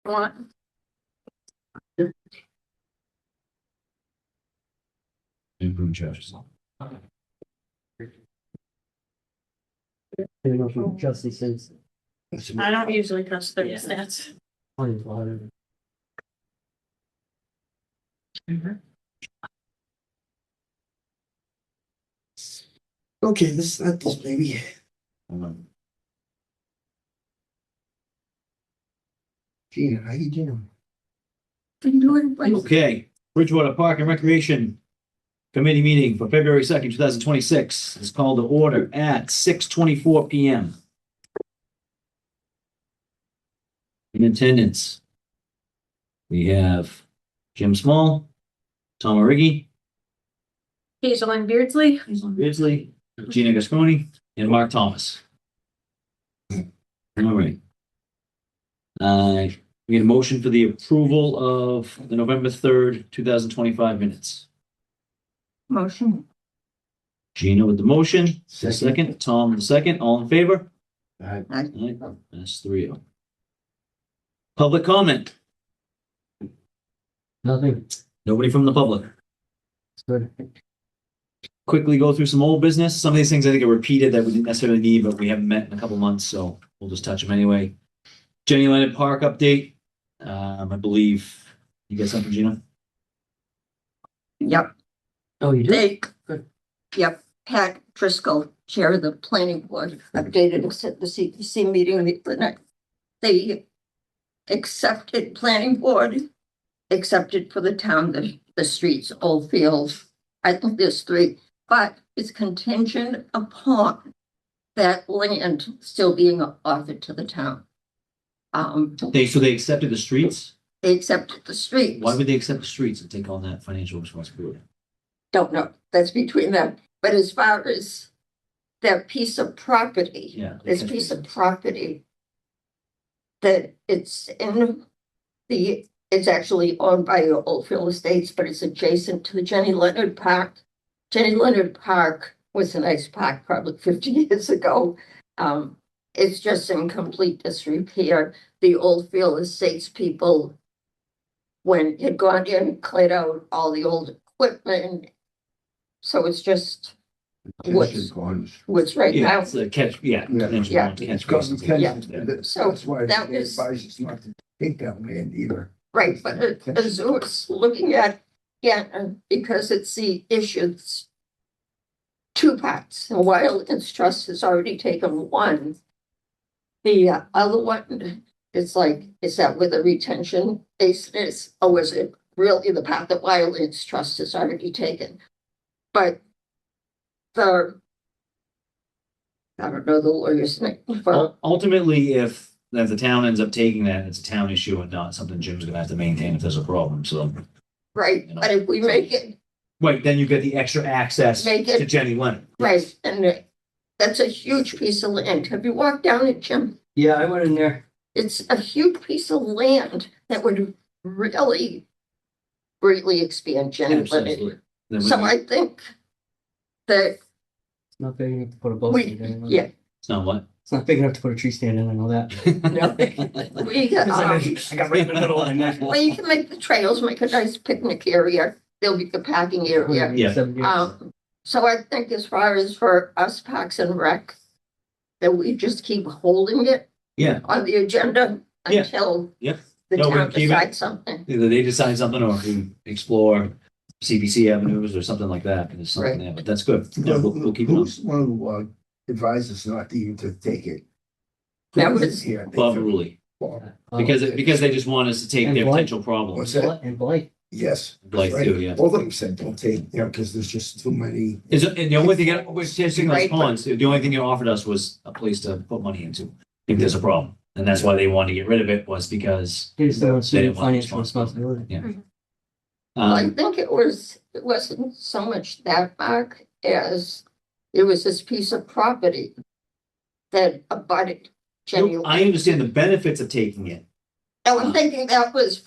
What? Improve judges. Trustee says. I don't usually trust thermostats. Okay, this not this baby. Gina, how you doing? Been doing like Okay, Bridgewater Park and Recreation Committee meeting for February 2nd, 2026 is called to order at 6:24 PM. In attendance, we have Jim Small, Tom Origi, Hazel Beardsley. Hazel Beardsley, Gina Gasconi, and Mark Thomas. All right. We need a motion for the approval of the November 3rd, 2025 minutes. Motion. Gina with the motion, second, Tom with the second, all in favor? Aye. Aye. That's 3-0. Public comment, Nothing. nobody from the public. It's good. Quickly go through some old business. Some of these things I think are repeated that we didn't necessarily need, but we haven't met in a couple months, so we'll just touch them anyway. Jenny Leonard Park update. I believe you got something, Gina? Yep, Oh, you they, Good. yep, Pat Driscoll, chair of the planning board, updated us at the CPC meeting the night. They accepted planning board, accepted for the town, the streets, Old Fields. I think there's 3, but it's contingent upon that land still being offered to the town. So they accepted the streets? They accepted the streets. Why would they accept the streets and take on that financial responsibility? Don't know, that's between them, but as far as that piece of property. Yeah. This piece of property that it's in it's actually owned by Oldfield Estates, but it's adjacent to the Jenny Leonard Park. Jenny Leonard Park was a nice park probably 50 years ago. It's just in complete disrepair. The Oldfield Estates people, when had gone in, cleared out all the old equipment. So it's just what's right Yeah, now. it's a catch, yeah. Yeah. Yeah. Catch Because basin. you can, Yeah. So that's why that they was- advise us not to take that land either. Right, but as I was looking at, because it's the issues 2 parts. The Wildlands Trust has already taken 1. The other one is like, is that where the retention basin is? Or is it really the part that Wildlands Trust has already taken? But I don't know the lawyer's name. Ultimately, if the town ends up taking that, it's a town issue and not something Jim's gonna have to maintain if there's a problem, so. Right, but if we make it, Right, then you get the extra access Make it- to Jenny Leonard. right, and that's a huge piece of land. Have you walked down it, Jim? Yeah, I went in there. It's a huge piece of land that would really greatly expand Jenny Leonard. Absolutely. Then we- So I think that It's not big enough to put a boat we, stand in. yeah, It's not what? It's not big enough to put a tree stand in, I know that. we, I got right in the middle of that. well, you can make the trails, make a nice picnic area. There'll be the parking area. Yeah. 7 years. So I think as far as for us Parks and Rec, that we just keep holding it Yeah, on the agenda Yeah. until Yep. the No, we town keep it. decides something. either they decide something or we explore CPC avenues or something like that, and there's something there, but that's good. Yeah, we'll keep it on. Who's one who advised us not to even to take it? That was- Here. Bob Ruley, because they just want us to take And their Blake. potential problems. What's that? And Blake. Yes. Blake right. too, yeah. Both of them said don't take, because there's just too many. Is it, and the only thing, we're testing those Right, but- ponds, the only thing you offered us was a place to put money into, if there's a problem. And that's why they wanted to get rid of it, was because, He just didn't want They to didn't want financial responsibility. responsibility. I um, think it wasn't so much that, Mark, as it was this piece of property that abutted Jenny. I understand the benefits of taking it. And I'm thinking that was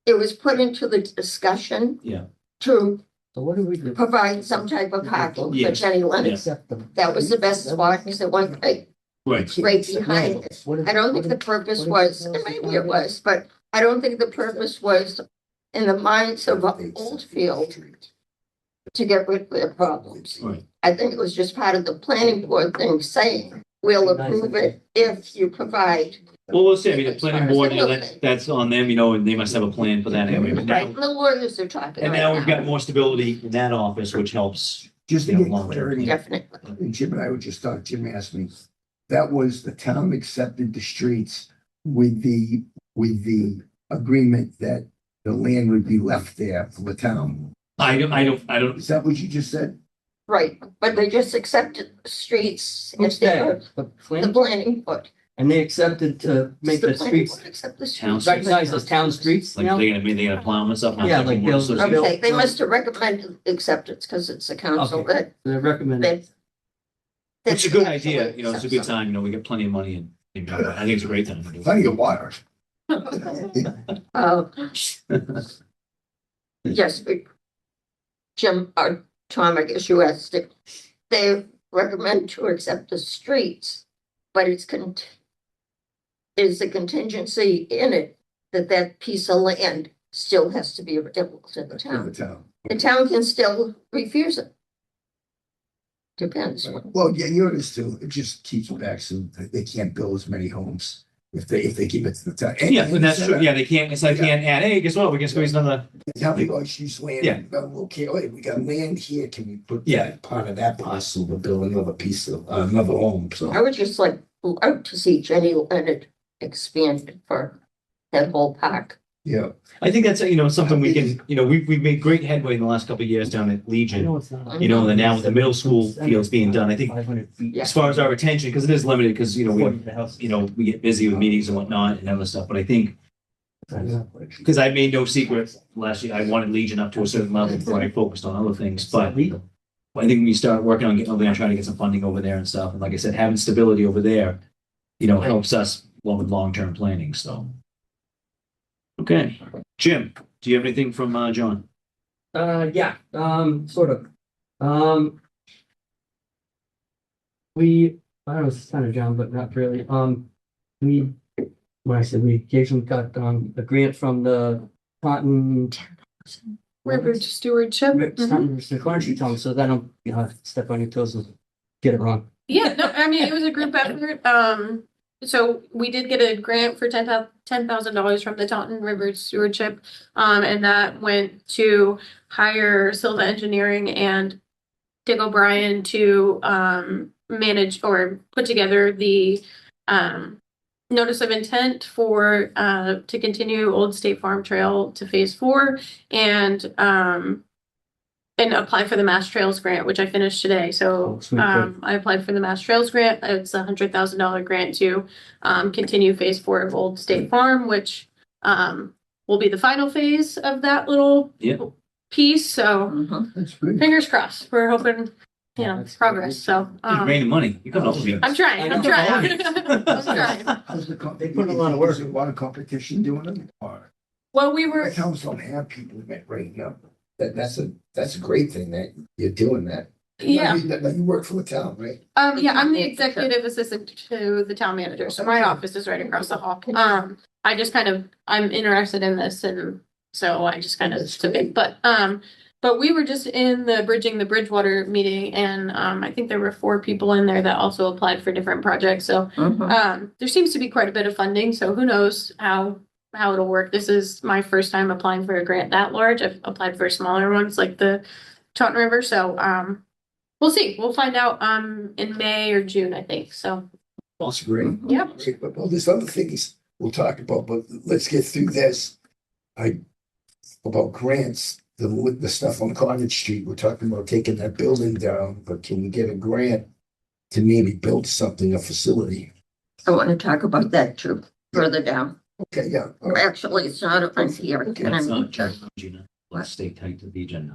it was put into the discussion. Yeah. To So what do we do? provide some type of parking for Yes. Jenny Leonard. Yes. Accept them. That was the best spot, because at one point, Right. right behind it. I don't think the purpose was, and maybe it was, but I don't think the purpose was in the minds of Oldfield to get rid of their problems. Right. I think it was just part of the planning board thing saying, we'll approve it if you provide. Well, we'll see. I mean, the planning board, you know, that's on them, you know, and they must have a plan for that area. But Right, now, the lawyers are talking and right now we've got now. more stability in that office, which helps. Just to Yeah, get long-term. clarity, Definitely. and Jim and I were just talking, Jim asked me, that was the town accepted the streets with the agreement that the land would be left there for the town. I don't, Is that what you just said? Right, but they just accepted the streets Who's if they that? were The the plan, planning board. and they accepted to make The the planning streets board accept the Town streets. recognized as town streets like, now. they gonna plow them and stuff. Yeah, like they'll- So- Okay, they must have recommended acceptance because it's a council Okay. that. They recommended. It's a good idea, you know, it's a good time, you know, we get plenty of money and, you know, I think it's a great time to do it. Plenty of water. Uh, yes, but Jim, or Tom, I guess you asked it, they recommend to accept the streets, but is a contingency in it that that piece of land still has to be available to the For the town. town. The town can still refuse it. Depends. Well, yeah, yours too. It just keeps it back so that they can't build as many homes if they keep it to the town. Yeah, and that's true, yeah, they can't, it's like, can't add, hey, guess what, we can squeeze another, How many guys use land? Yeah. Okay, wait, we got land here. Can we put Yeah. that part of that parcel to build another piece of another home? I So would just like to see Jenny Leonard expand for that whole park. yeah, I think that's, you know, something we can, you know, we've made great headway in the last couple of years down at I Legion. know it's not. You know, and now with the middle school fields being done, I think 500 feet. as far as our attention, because it is limited, because, you know, we, 40 the house. you know, we get busy with meetings and whatnot and other stuff, but I think, Because because I made no secret last year, I wanted Legion up to a certain level before I focused on other things, but legal. I think when you start working on getting over there and trying to get some funding over there and stuff, and like I said, having stability over there, you know, helps us along with long-term planning, so. Okay, Jim, do you have anything from, John? Yeah, sort of. We, I don't know, it's kind of John, but not really. We, when I said we occasionally got, a grant from the Taunton. River stewardship. Taunton, the Clarence Town, so that I don't, step on your toes and get it wrong. Yeah, no, I mean, it was a group effort. So we did get a grant for $10,000 from the Taunton River Stewardship. And that went to hire Silva Engineering and Dick O'Brien to manage or put together the notice of intent for to continue Old State Farm Trail to Phase 4 and apply for the Mass Trails grant, which I finished today. So Oh, sweet, good. I applied for the Mass Trails grant. It's a $100,000 grant to continue Phase 4 of Old State Farm, which will be the final phase of that little Yeah. piece. So Mhm. that's good. fingers crossed. We're hoping, Yeah, that's progress. So It's raining money, you come up with me. I'm trying. I'm trying. I'm trying. How's the They put a lot of work. Is there a lot of competition doing it? Or Well, we were. the towns don't have people that right now. That's a great thing that you're doing that. Yeah. You work for the town, right? Yeah, I'm the executive assistant to the town manager, so my office is right across the hall. I just I'm interested in this, and so I just kind of That's took it. But we were just in the Bridging the Bridgewater meeting, and I think there were 4 people in there that also applied for different projects. So Mhm. there seems to be quite a bit of funding. So who knows how it'll work. This is my first time applying for a grant that large. I've applied for smaller ones like the Taunton River. So we'll see. We'll find out in May or June, I think. So That's great. yeah. Great, but all these other things we'll talk about, but let's get through this. About grants, the stuff on Cottage Street, we're talking about taking that building down, but can we get a grant to maybe build something, a facility? I want to talk about that too, further down. Okay, yeah. all right. Actually, it's not on here. Can I It's not, check? Gina, let's stay tight to the agenda.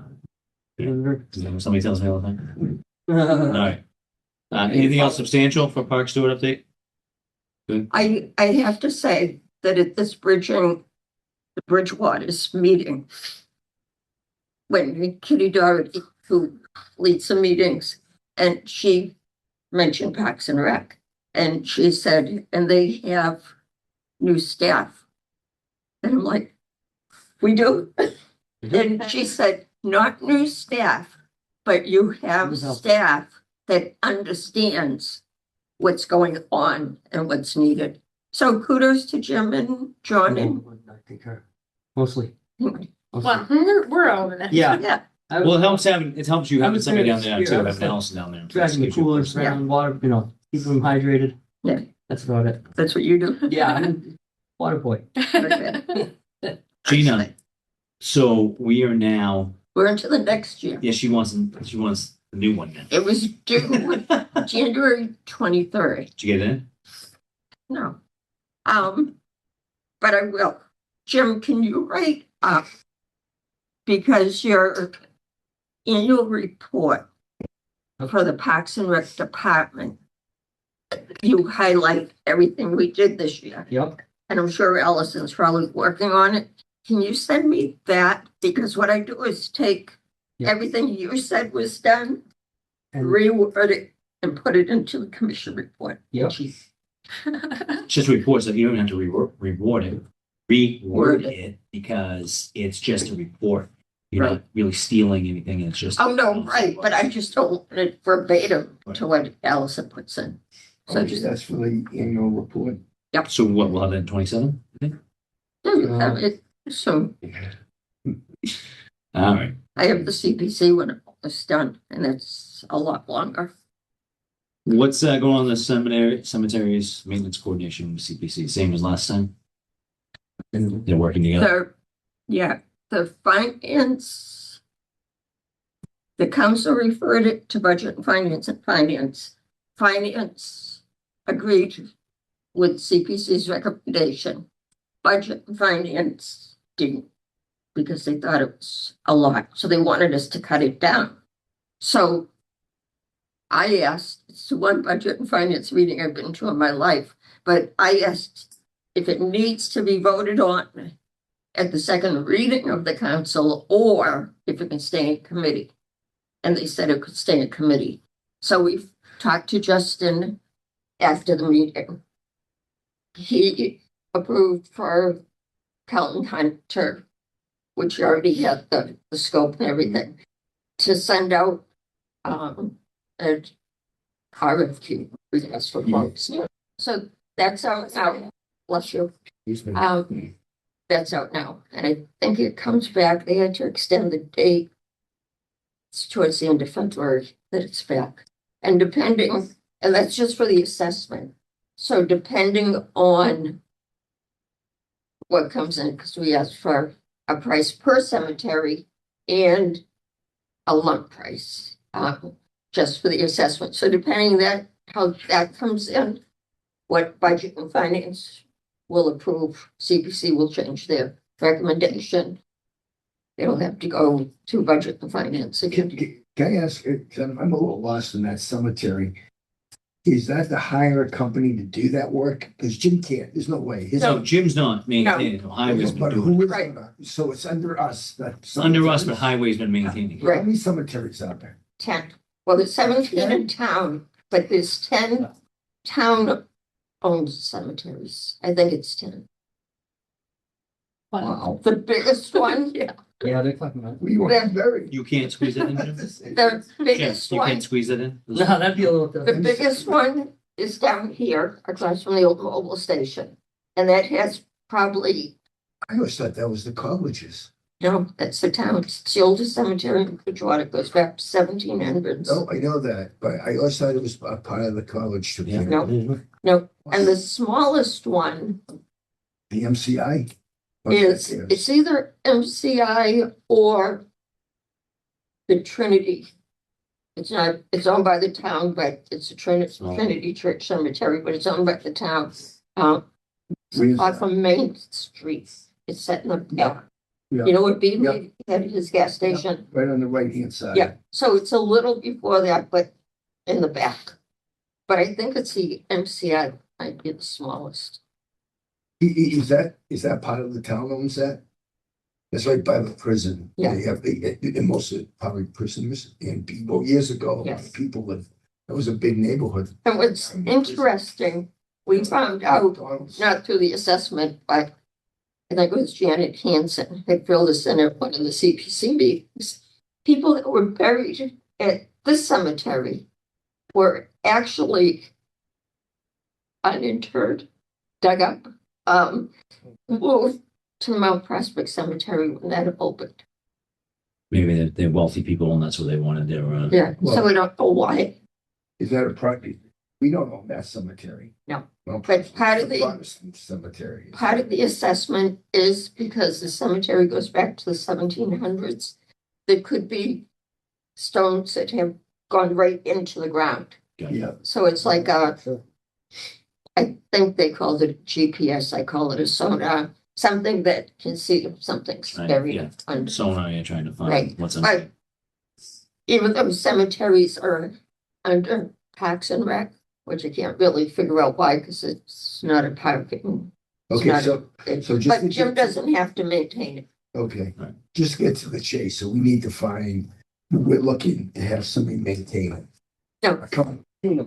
Whatever. Somebody tells me all the time. All right. Anything else substantial for Park Stewart update? I have to say that at this the Bridgewater's meeting, when Kitty Doherty, who leads the meetings, and she mentioned Parks and Rec, And she said, and they have new staff. And I'm like, we do? And she said, not new staff, but you have Who's help? staff that understands what's going on and what's needed. So kudos to Jim and John and I think her, mostly. Well, we're all in it. Yeah. yeah, Well, it helps you I having was somebody there down there this too, year. I having was Allison down there. Dragging the coolers Yeah. around, water, keep them hydrated. Yeah. That's about it. that's what you do. Yeah, I'm water boy. Okay. Gina, so we are now, We're into the next year. yeah, she wants the new one now. It was due January 23rd. Did you get it in? No. But I will. Jim, can you write up? Because your annual report for the Parks and Rec Department, you highlight everything we did this year. Yep. And I'm sure Allison's probably working on it. Can you send me that? Because what I do is take Yeah. everything you said was done, And reword it, and put it into the commission report. Yep. It's just reports that you don't have to reword Word it because it's just a report. You're Right. not really stealing anything. It's just. Oh, no, right, but I just don't want it verbatim to what Allison puts in. So just, That's for the annual report. So what, we'll have that in 27? I think? you have it, so All right. I have the CPC when it's done, and it's a lot longer. What's going on in the cemeteries maintenance coordination with CPC? Same as last time? and They're working together. The finance. The council referred it to budget and finance. Finance agreed with CPC's recommendation. Budget and finance didn't, because they thought it was a lot, so they wanted us to cut it down. So I asked, it's the one budget and finance meeting I've been to in my life, but I asked if it needs to be voted on at the second reading of the council, or if it can stay in committee. And they said it could stay in committee. So we talked to Justin after the meeting. He approved for Carlton Hunter, which already had the scope and everything, to send out an RFQ request for quotes. So that's out now. Bless you. He's been- That's out now, and I think it comes back. They had to extend the date. It's towards the end of February that it's back, and depending, and that's just for the assessment. So depending on what comes in, because we asked for a price per cemetery and a lump price, just for the assessment. So depending that how that comes in, what budget and finance will approve, CPC will change their recommendation. It'll have to go to budget and finance again. Can I ask, 'cause I'm a little lost in that cemetery. Is that to hire a company to do that work? Because Jim can't, there's no way. His- No, Jim's not maintaining. Highway's been But doing it. who is, Right. so it's under us. It's under us, but Highway's been maintaining it. How many cemeteries out there? 10. Well, there's 17 in town, but there's 10 town-owned cemeteries. I think it's 10. Wow. The biggest one, yeah, they're talking about. We want buried. You can't squeeze it in, Jim? the biggest You can't one, squeeze it in? No, that'd be a little. the biggest one is down here across from the old mobile station. And that has probably, I always thought that was the colleges. no, that's the town. It's the oldest cemetery in Bridgewater. It goes back to 1700s. No, I know that, but I always thought it was a part of the college to Yeah. No. No, and the smallest one the MCI. is, it's either MCI or the Trinity. It's not, it's owned by the town, but it's a Trinity Church Cemetery, but it's owned by the town. Where's Off that? of Main Street. It's set in the back. Yeah. You know what Beasley had his gas station? Right on the right hand side. Yeah, so it's a little before that, but in the back. But I think it's the MCI might be the smallest. Is that part of the town owns that? That's right by the prison. Yeah. They have, and most of it probably prisoners and people, years ago, a lot Yes. of people live That was a big neighborhood. And what's interesting, we found out, not through the assessment, but I think it was Janet Hansen had filled us in at one of the CPC meetings. People that were buried at this cemetery were actually uninterred, dug up, moved to the Mount Prospect Cemetery when that opened. Maybe they're wealthy people and that's what they wanted their, Yeah, so Well- we don't know why. Is that a private? We don't own that cemetery. No. Well, But part of the- Protestant cemetery. Part of the assessment is because the cemetery goes back to the 1700s. There could be stones that have gone right into the ground. Yeah, So it's like I think they called it GPS, I call it a sonar, something that can see if something's Right, buried yeah. under. sonar, you're trying to find Right, what's in. but even though cemeteries are under Parks and Rec, which I can't really figure out why, because it's not a parking. it's okay, not so, a- so just. But Jim doesn't have to maintain it. Okay, Right. just get to the chase. So we need to find, we're looking to have somebody maintain it. No. Come No, we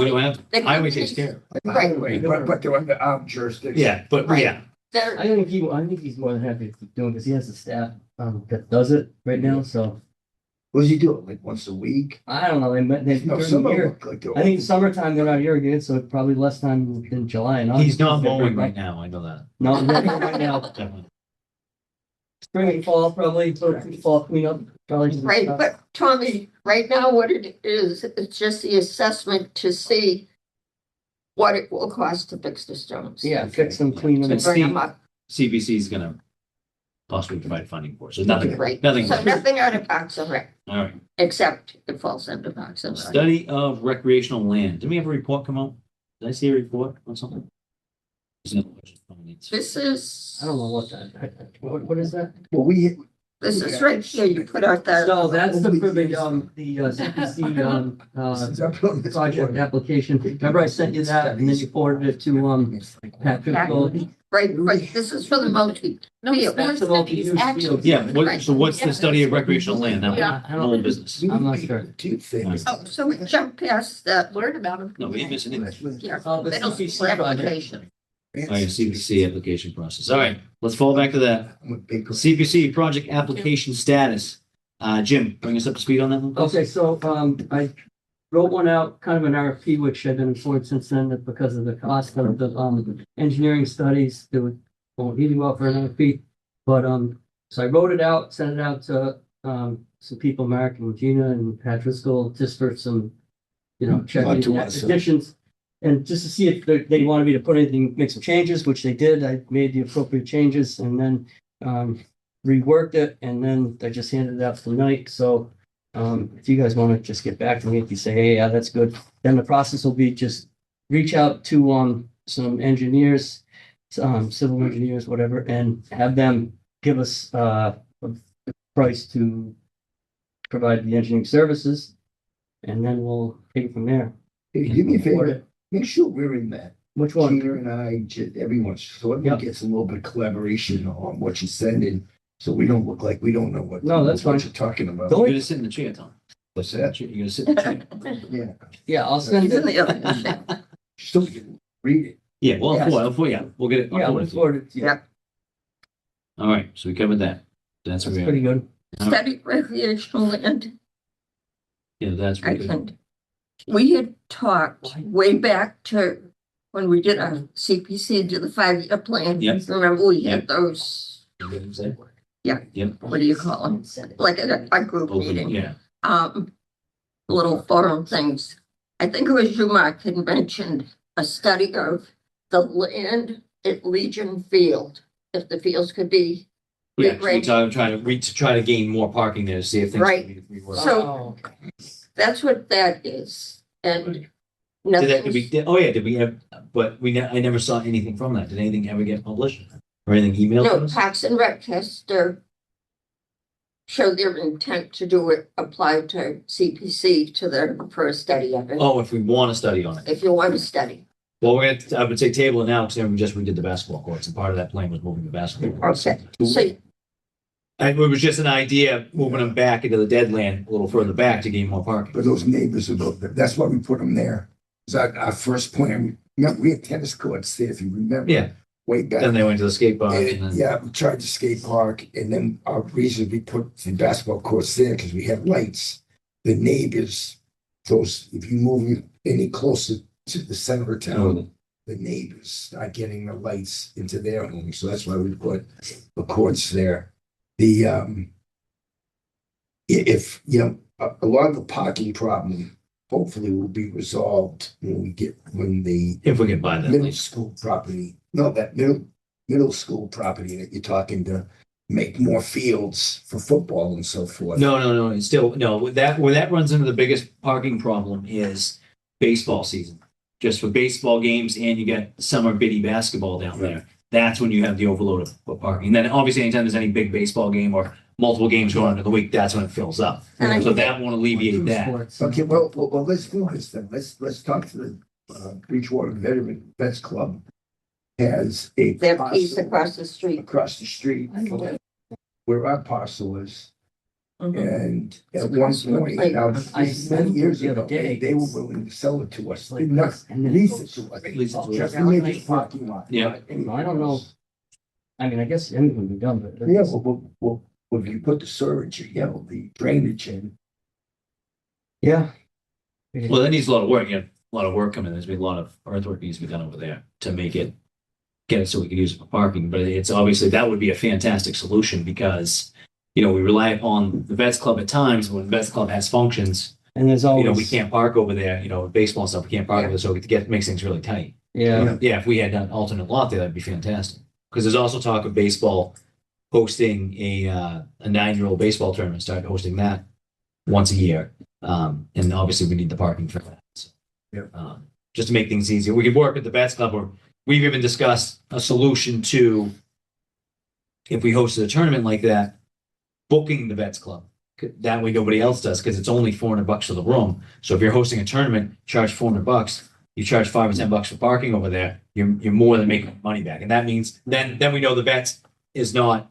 don't have, The highway takes companies- care. on, Right. highway, but they're under our jurisdiction. Yeah, but Right. yeah, They're, I think he's more than happy to keep doing, because he has a staff, that does it right now, so. What does he do? Like once a week? I don't know, they, No, during some the of them year, look like they're. I think summertime they're not irrigated, so it's probably less time than July and August. he's not mowing right now, I know that. No, nothing right now. Definitely. Spring and fall, probably, fall cleanup, probably. just right, stuff. but Tommy, right now what it is, it's just the assessment to see what it will cost to fix the stones. Yeah, fix them, clean them. It's Bring them the- up, CBC is gonna possibly provide funding for it, so nothing, right, nothing. so nothing out of Parks and Rec, All right, except it falls under Parks and Rec. study of recreational land, did we have a report come out? Did I see a report on something? This is. I don't know what that, what is that? Well, we. This is right here, you put out that, No, that's the, for the CPC, project application. Remember I sent you that, and then you forwarded it to, Patrick Gold? right, this is for the multi. No, Yeah, it's more that's the multi-use studies, actually. field. Yeah, what, so what's the Yeah. study of recreational land, that Yeah. I old don't, business? I'm not sure. Two things. Oh, so we jump past that, Learn about them. No, we didn't miss anything. yeah, Oh, the middle CPC school project. application. Oh, yeah, CPC application process, all right, let's fall back to that. I'm a big. CPC project application status, Jim, bring us up to speed on that one. please. Okay, so, I wrote one out, kind of an RFP, which I've been informed since then that because of the cost of the, engineering studies, it won't really well for an RFP. But, so I wrote it out, sent it out to, some people, Mark and Gina and Pat Driscoll, just for some, Not checking to the us, so. additions. And just to see if they wanted me to put anything, make some changes, which they did. I made the appropriate changes and then, reworked it, and then I just handed it out tonight, so. If you guys wanna just get back to me, if you say, hey, yeah, that's good, then the process will be just reach out to, some engineers. Civil engineers, whatever, and have them give us, a price to provide the engineering services. And then we'll take it from there. Hey, do me a Afford favor, it. make sure we're in that. Which one? Gina and I, everyone, so everyone Yep. gets a little bit of collaboration on what you're sending. So we don't look like we don't know what. No, that's what fine. you're talking about. Don't- You're gonna sit in the chair, Tom. What's that? You're gonna sit in the chair. Yeah, Yeah, I'll send He's in it. the other. still can read it. Yeah, well, Yes. yeah, we'll get it. I'll Yeah, forward we'll it to you. forward it to you. Yeah. All right, so we covered that. That's That's where we pretty are. good. Study recreational land, Yeah, that's I really good. can. We had talked way back to when we did our CPC, did the 5-year plan. Yep. Remember, we had those, Yeah. Yep. what do you call them? Like a group Open, meeting. yeah, Little forum things. I think it was you, Mark, had mentioned a study of the land at Legion Field. If the fields could be, yeah, Right. try to gain more parking there, to see if things. Right. can be worked. So- that's what that is. And Did that, nothing. oh yeah, did we have, but I never saw anything from that. Did anything ever get published? Or anything emailed to No, us? Parks and Rec has to show their intent to do it, apply to CPC to their, for a study of it, Oh, if we want to study on it. if you want to study. Well, I would say table it now, because we just redid the basketball courts, and part of that plan was moving the basketball courts. Okay, so it was just an idea, moving them back into the dead land a little further back to gain more parking. But those neighbors are, that's why we put them there. It's our first plan. Remember, we had tennis courts there, if you remember. Yeah. Way back. Then they went to the skate park and then. Yeah, we tried the skate park, and then our reason we put the basketball courts there, because we have lights. The neighbors, those, if you move any closer to the center of town, the neighbors start getting the lights into their homes, so that's why we put the courts there. If, you know, a lot of the parking problem hopefully will be resolved when the If we can buy that. middle school property, no, that middle school property that you're talking to make more fields for football and so forth. No, it's still, no, where that runs into the biggest parking problem is baseball season. Just for baseball games, and you get summer bitty basketball down there. That's when you have the overload of parking. Then obviously anytime there's any big baseball game or multiple games going on in the week, that's when it fills up. And So that won't alleviate that. Okay, well, let's do this then. Let's talk to the Bridgewater Veteran Vets Club. Has a Their piece parcel across the street. across the street where our parcel is. Mhm. And at It's one across from the point, plate. now, I many years the other ago, day. they were willing to sell it to us, Like not this, and then- lease it to us. Lease it to us. Just to make it parking lot. Yeah. I don't know. I mean, I guess anything can be done, but. Yeah, well, if you put the storage, the drainage in, Yeah. Well, that needs a lot of work, a lot of work coming, there's been a lot of earthwork needs to be done over there to make it, get it so we can use it for parking, but it's obviously, that would be a fantastic solution because, we rely upon the Vets Club at times, when Vets Club has functions, And there's always. we can't park over there, baseball and stuff, we can't park over there, so makes things really tight. Yeah, Yeah, if we had an alternate lot there, that'd be fantastic, because there's also talk of baseball hosting a 9-year-old baseball tournament, start hosting that once a year. And obviously we need the parking for that. So, Yeah. just to make things easier, we could work with the Vets Club, or we've even discussed a solution to, if we hosted a tournament like that, booking the Vets Club. That way nobody else does, because it's only $400 for the room. So if you're hosting a tournament, charge $400, you charge $5 or $10 for parking over there, you're more than making money back. And that means then we know the Vets is not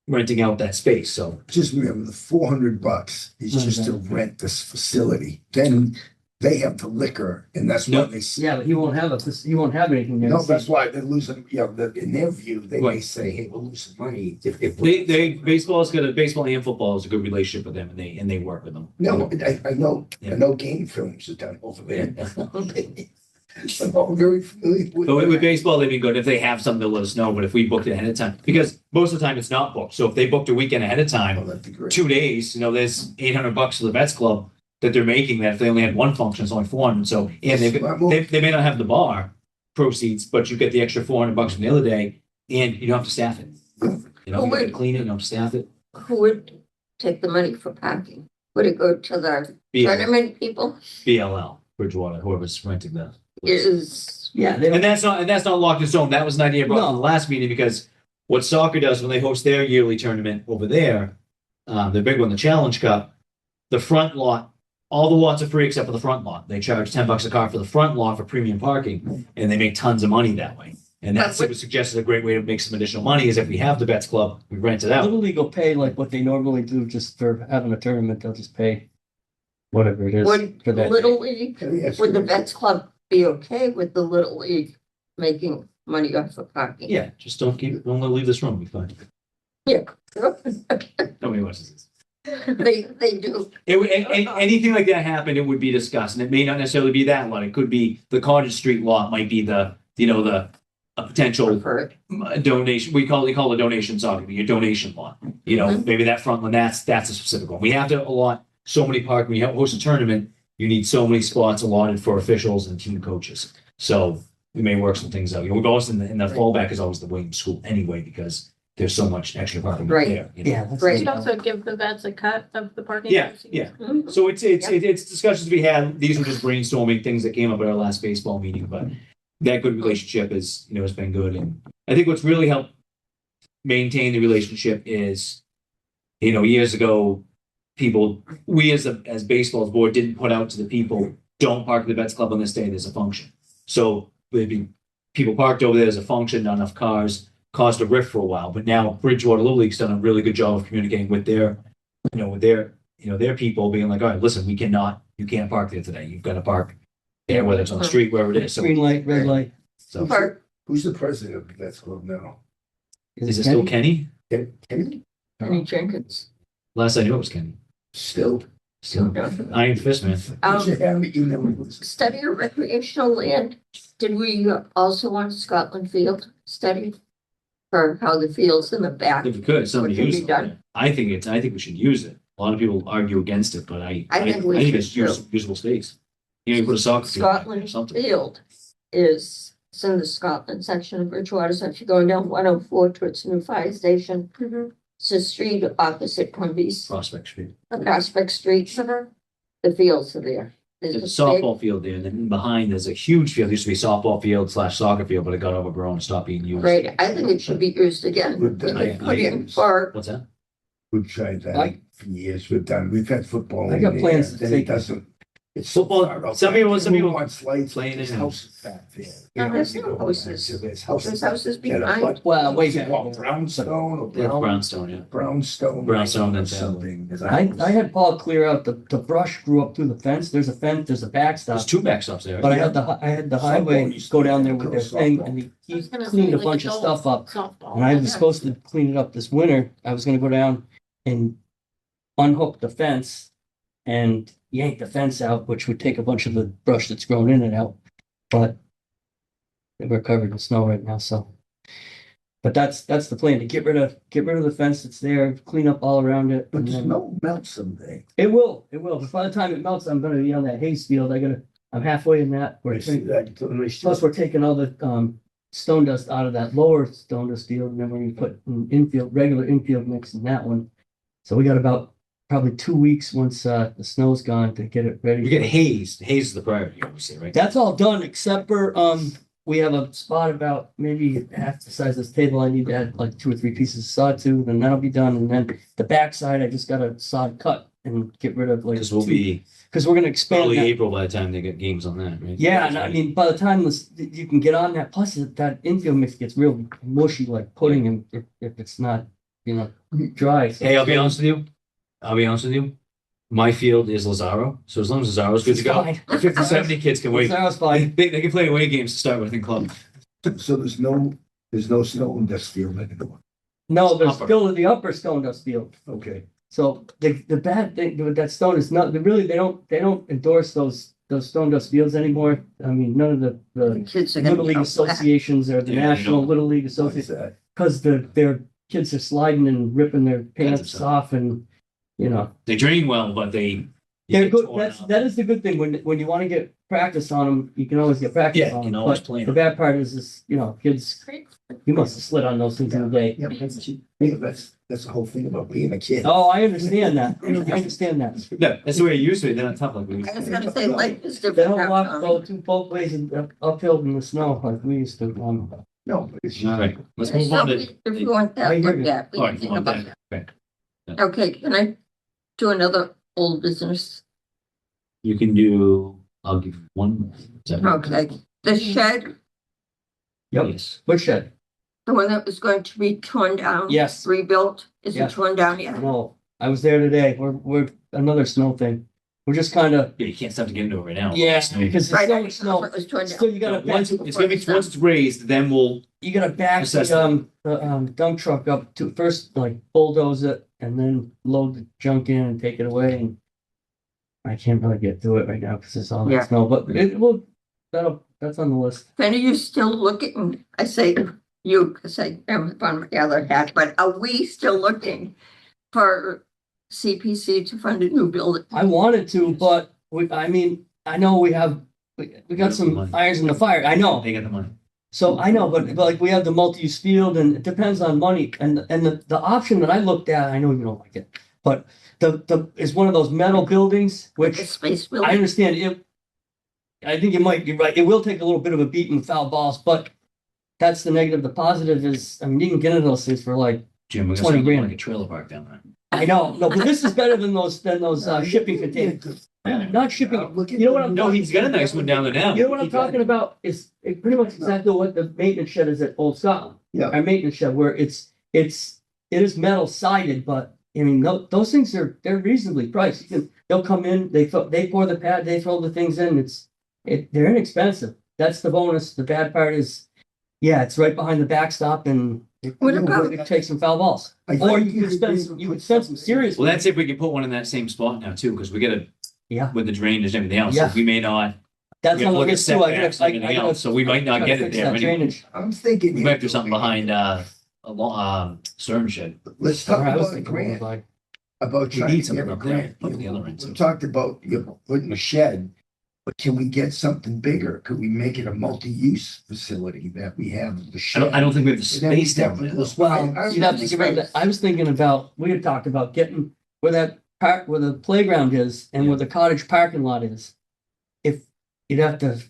renting out that space. So just remember the $400 is just to rent this facility. Then they have the liquor, and that's No. what they say. yeah, but you won't have anything there. No, that's why they're losing, in their view, they may Right. say, hey, we're losing money if baseball and football is a good relationship with them, and they work with them. No, I know game films are done over there. I'm very familiar with. But with baseball, they've been good. If they have something, they'll let us know. But if we booked it ahead of time, because most of the time it's not booked. So if they booked a weekend ahead of Oh, time, that'd be great. 2 days, there's $800 for the Vets Club that they're making. That if they only had one function, it's only 400. So and Smart move. they may not have the bar proceeds, but you get the extra $400 from the other day, and you don't have to staff it. You don't have to clean it, you don't have to staff it. Who would take the money for parking? Would it go to the tournament people? BLL, Bridgewater, whoever's renting that. Is, Yeah, they And don't, that's not locked in stone. That was an idea brought up in No. the last meeting, because what soccer does when they host their yearly tournament over there, the big one, the Challenge Cup, the front lot, all the lots are free except for the front lot. They charge $10 a car for the front lot for premium parking, and they make tons of money that way. And that's what was suggested, a great way to make some additional money is if we have the Vets Club, we rent it out. Little League will pay like what they normally do just for having a tournament. They'll just pay whatever it is would for that. Little League, Yes. would the Vets Club be okay with the Little League making money off of parking? Yeah, just don't leave this room, we'll be fine. Yeah. Nobody watches this. They do. Anything like that happened, it would be discussed, and it may not necessarily be that lot. It could be the Cottage Street lot might be a potential Preferred. donation. We call it donation soccer, your donation lot. Maybe that front one, that's a specific one. We have to allot so many parking. When you host a tournament, you need so many spots allotted for officials and team coaches. So we may work some things out. We've always in the fallback is always the Williams School anyway, because there's so much extra parking Right. there. Yeah, that's Right. We should also give the vets a cut of the parking. Yeah, proceeds. yeah. Mhm. So it's discussions we had. These were just brainstorming things that came up at our last baseball meeting, but that good relationship has been good. And I think what's really helped maintain the relationship is, years ago, we as baseball's board didn't put out to the people, don't park at the Vets Club on this day, there's a function. So there'd be people parked over there, there's a function, not enough cars, caused a rift for a while, but now Bridgewater Little League's done a really good job of communicating with their, their people being like, all right, listen, you can't park there today. You've got to park there, whether it's on the street, wherever it is. So, Green light, red light. so Park, Who's the president of that club now? is it still Kenny? Kenny? Kenny Jenkins. Last I knew it was Kenny. Still. Still Iron Fist, man. You never. Study of recreational land, did we also want Scotland Field study? For how the fields in the back, If we could, somebody What can use be it. done? I think we should use it. A lot of people argue against it, but I think we it's should usable space. You know, put a soccer field in there or Scotland something. Field is, it's in the Scotland section of Bridgewater, so if you're going down 104 towards the new fire station, it's a street opposite Quimby's, Prospect Street. Prospect Street, the fields are there. There's a big- softball field there, and then behind there's a huge field. It used to be softball field / soccer field, but it got overgrown and stopped being used. Great, I think it should be used again. Good, We I- could put in for, What's that? We've tried that I- for years. We've had football. I got in plans there, to then it take- doesn't. It's Football- far out some back. people- Everyone wants lights playing There's in- houses back there. No, there's no You know, houses. There's houses. there's houses Yeah, behind. but- Well, wait a Well, minute. Brownstone or Yeah, brown, Brownstone, yeah. brownstone and or something. There's a I house. had Paul clear out the brush grew up through the fence. There's a fence, there's a backstop. There's two backstops there. But I had the highway go down there with their thing and he I was gonna cleaned say, a like, bunch of adult stuff up. Softball. And I was supposed to clean it up this winter. I was gonna go down and unhook the fence and yank the fence out, which would take a bunch of the brush that's grown in and out. But we're covered in snow right now, so. But that's the plan, to get rid of the fence that's there, clean up all around it. But and the then- snow melts someday. It will. But by the time it melts, I'm gonna be on that haze field. I'm halfway in that. I see that. Plus, we're taking all the stone dust out of that lower stone dust field, and then we're gonna put an regular infield mix in that one. So we got about probably 2 weeks once the snow's gone to get it ready. You get hazed. Haze is the priority, obviously, right? That's all done except for we have a spot about maybe half the size of this table. I need to add like 2 or 3 pieces of sawtooth, and that'll be done. And then the backside, I just got a sod cut and get rid of like Because we'll be because we're gonna expand early that. April by the time they get games on that, right? Yeah, and I mean, by the time you can get on that, plus that infield mix gets real mushy like pudding, and if it's not, dry. So- Hey, I'll be honest with you. My field is Lazaro, so as long as Lazaro's good to go, Fine. 50, 70 kids can wait. That was fine. They can play away games to start with in club. So there's no snow in this field anymore. No, there's Upper. still the upper stone dust field. Okay. So the bad thing with that stone is not, they don't endorse those stone dust fields anymore. I mean, none of the Kids are gonna Little be League out back. associations or the Yeah, they National don't. Little League Why is Association, that? because their kids are sliding and ripping their pants themselves. off and, They drain well, but they. they're get good. torn up. That is the good thing. When you want to get practice on them, you can always get practice Yeah, you on can them. always But play the 'em. bad part is, kids, Great. you must have slid on those things in the day. Yeah, that's the whole thing about being a kid. Oh, I understand that. I understand that. No, that's the way it used to be. They're not tough like we used I was to. gonna say, life is They different. don't walk now, both ways uphill in the snow like we used to. No, but it's. All right, let's Tommy. move on So to. if you want I that hear looked you. at, we All can right, think on about that. that. Okay. Okay, can I do another old business? You can do. I'll give you one. Is that right? Okay, the shed, Yep. Yes. Which shed? the one that was going to be torn down. Yes. Rebuilt, is Yeah. it torn down yet? No, I was there today. We're another snow thing. We're just kind of Yeah, you can't stop to get into it right now. because Right, I it's know snow. it was torn down. Still, you gotta Once back, it's gonna be once it's raised, then we'll. you gotta back Assess the dump truck up to first like bulldoze it and then load the junk in and take it away. And I can't really get to it right now because it's all Yeah. that snow. But it will. That's on the list. And are you still looking, I say you, because I am on my other hat, but are we still looking for CPC to fund a new building? I wanted to, but I know we got some Money. irons in the fire. I know. They get the money. So I know, but like we have the multi-use field and it depends on money. And the option that I looked at, I know you don't like it, but the is one of those metal buildings, The which space I building? understand it. I think you might be right. It will take a little bit of a beating with foul balls, but that's the negative. The positive is, I mean, you can get into those things for like, Jim, we're 20 gonna grand. like a trailer park down there. I know, no, but this is better than those shipping containers. Not shipping. Look at You know what the- I'm No, he's got a nice one down there now. You know what I'm talking about? Is pretty much exactly what the maintenance shed is at Old Scotland. Yeah. Our maintenance shed where it is metal sided, but I mean, those things they're reasonably priced. They'll come in, they pour the pad, they throw the things in. They're inexpensive. That's the bonus. The bad part is, yeah, it's right behind the backstop and What about- it takes some foul balls. I Or think you could spend some serious. Well, that's if we can put one in that same spot now too, because we gotta, Yeah. with the drainage and everything else, Yeah. we may not, That's we on have to the look at list too. I setbacks gotta- and everything else, so we might not gotta get it fix there that anyway. drainage. I'm thinking. We might have to do something behind, a long, stern shed. Let's talk I was about a thinking grant, about- about We trying need to get something a up there, grant. up at the other end, We too. talked about, putting a shed, but can we get something bigger? Could we make it a multi-use facility that we have the I shed? don't think we have the And then we space down got there. the though. Well, I you'd have to get rid of that. I was thinking about, we had talked about getting where that park, where the playground is and where the cottage parking lot is. If you'd have to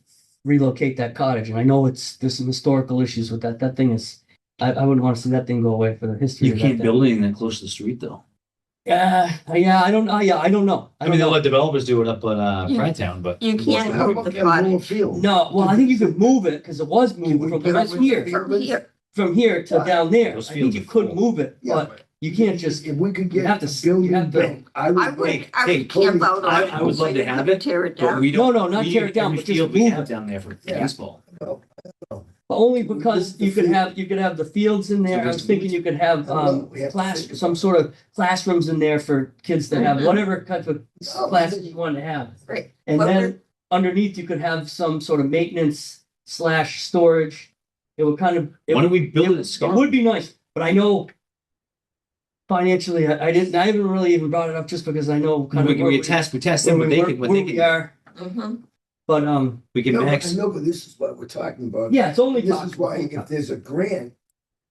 relocate that cottage, and I know there's some historical issues with that. That thing is, I wouldn't want to see that thing go away for the history You of that can't thing. build anything that close to the street though. Yeah, I don't know. Yeah, I don't know. I mean, they'll let developers do it up at, Yeah. Pratt Town, but. You can't How move about the getting a little cottage field? No, well, I think you could move it because it was Can moved we from get that's it here, from here. from here to down there. I Those think fields you are could full. move it, Yeah, but you can't just. If we could You get have the to- you building have to- built, I I would. would, Hey, I hey, would camp out on it. I would love to have it, Tear it But down. we don't. No, not we tear need it down, every but just field we move have it. down there for Yeah. baseball. Only because you could have the fields in there. So I was thinking you could have We have to class, think some sort of classrooms in there for kids to have Mhm. whatever type of Oh, classes you want to have. Right. And But then underneath you could have some sort of maintenance / storage. It would kind of. Why don't we build it at It Scarlet? would be nice, but I know financially, I haven't really even brought it up just because I know kind We of can, we test them, what they can, where we are. Mhm. But we can No, I max. know, but this is what we're talking about. yeah, it's only. This is why if there's a grant,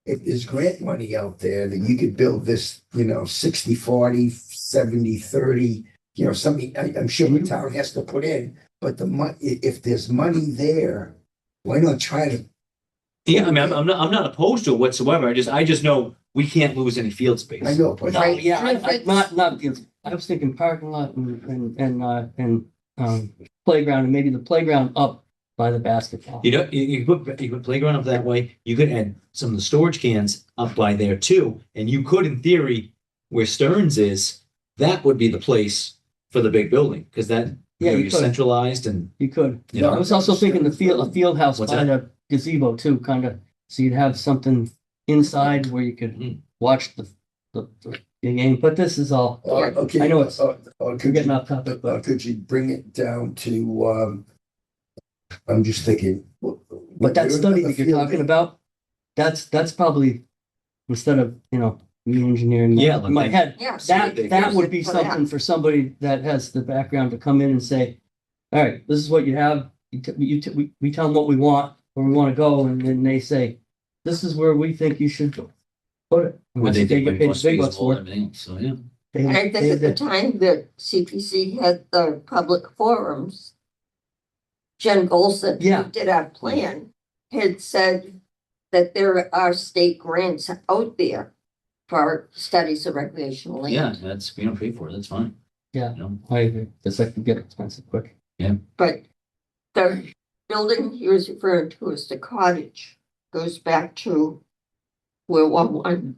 if there's grant money out there, then you could build this, 60-40, 70-30, something, I'm sure the town has to put in, but if there's money there, why not try to? Yeah, I mean, I'm not opposed to it whatsoever. I just know we can't lose any field space. I know, but. No, Right. yeah, And if I it's- not, I was thinking parking lot and playground and maybe the playground up by the basketball. You put playground up that way. You could add some of the storage cans up by there too, and you could, in theory, where Stearns is, that would be the place for the big building because that Yeah, you you're could. centralized and You could. you know. I was also thinking a field house What's by the gazebo too, kind of, so you'd have something inside where you could Mhm. watch the game, but this is all, Okay. I know it's- or we're could getting you, off topic, or but, could you bring it down to, I'm just thinking. but that study that you're talking about, that's probably, instead of, me engineering Yeah, in like my that. head, Yeah. that would be For that. something for somebody that has the background to come in and say, all right, this is what you have. We tell them what we want, where we want to go, and then they say, this is where we think you should put it. And What that's they what they think get might be paid most the big bucks feasible and for. everything else. So yeah. They- And I think they- at the time that CPC had the public forums, Jen Golson, Yeah. who did our plan, had said that there are state grants out there for studies of recreational land. Yeah, we don't pay for it. That's fine. Yeah. You know? I agree, because that can get expensive quick. But the building he was referring to as the cottage goes back to World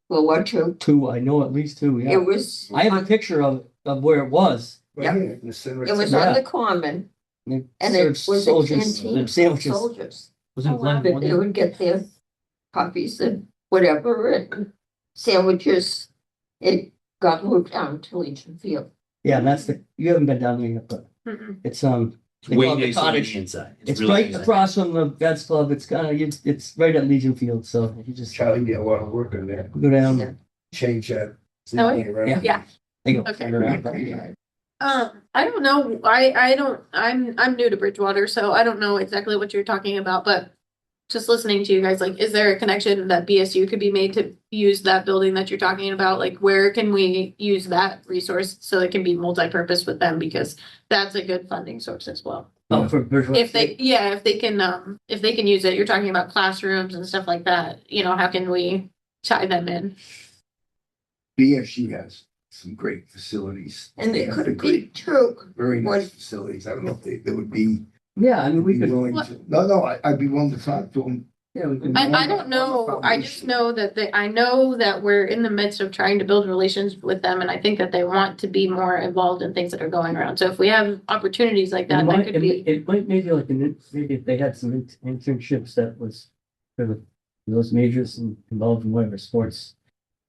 War II. Two, I know at least two, yeah. It was, I have a picture of where it was. Yeah. Right here in the center. it was Yeah. on the common They and it served was a soldiers, canteen and for sandwiches. soldiers. Wasn't it That Glenn? they would get their coffees and whatever and sandwiches. It got moved down to Legion Field. Yeah, and that's you haven't been down there yet, but Mm-mm. it's, It's they way call it the nicer on cottage. the inside. It's really right nice. across from the Vets Club. It's it's right at Legion Field, so you just Charlie did a lot of work in there, go down. Yeah. change that. Oh, Right? Yeah. They go Okay. right around. I don't know. I don't. I'm new to Bridgewater, so I don't know exactly what you're talking about. But just listening to you guys, like, is there a connection that BSU could be made to use that building that you're talking about? Like, where can we use that resource so it can be multi-purpose with them? Because that's a good funding source as well. Oh, for Bridgewater. If they can use it, you're talking about classrooms and stuff like that. How can we tie them in? BSU has some great facilities. And they Yeah, could great, be too. very what- nice facilities. I don't know if they would be Yeah, I mean, we could, willing to. No, I'd be willing to talk to them. yeah, we can. I don't know, I just know that I know that we're in the midst of trying to build relations with them, and I think that they want to be more involved in things that are going around. So if we have opportunities like It that, that might, could be. it might maybe like maybe if they had some internships that was for those majors and involved in whatever sports,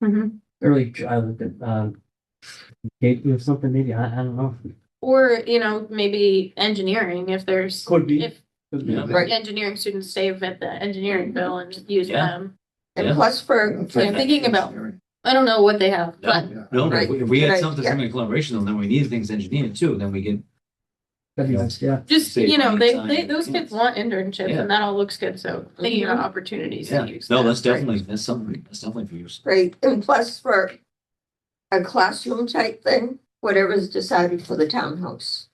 Mhm. early childhood, gateway or something, maybe, I don't know. Or, maybe engineering, if there's, Could be. if Could be. Yeah. Right. engineering students save at the engineering bill and use Yeah. them. And Yeah. plus for, I'm thinking about- I don't know what they have, but No, Right, if we had right, something yeah. from a collaboration, then we need things engineered too, then we can. That'd be nice, yeah. just, Save money, they, time, those kids want internships Yeah. and that all looks good. So thinking about opportunities Yeah, to use. no, that. that's definitely for use. great, and plus for a classroom type thing, whatever's decided for the townhouse.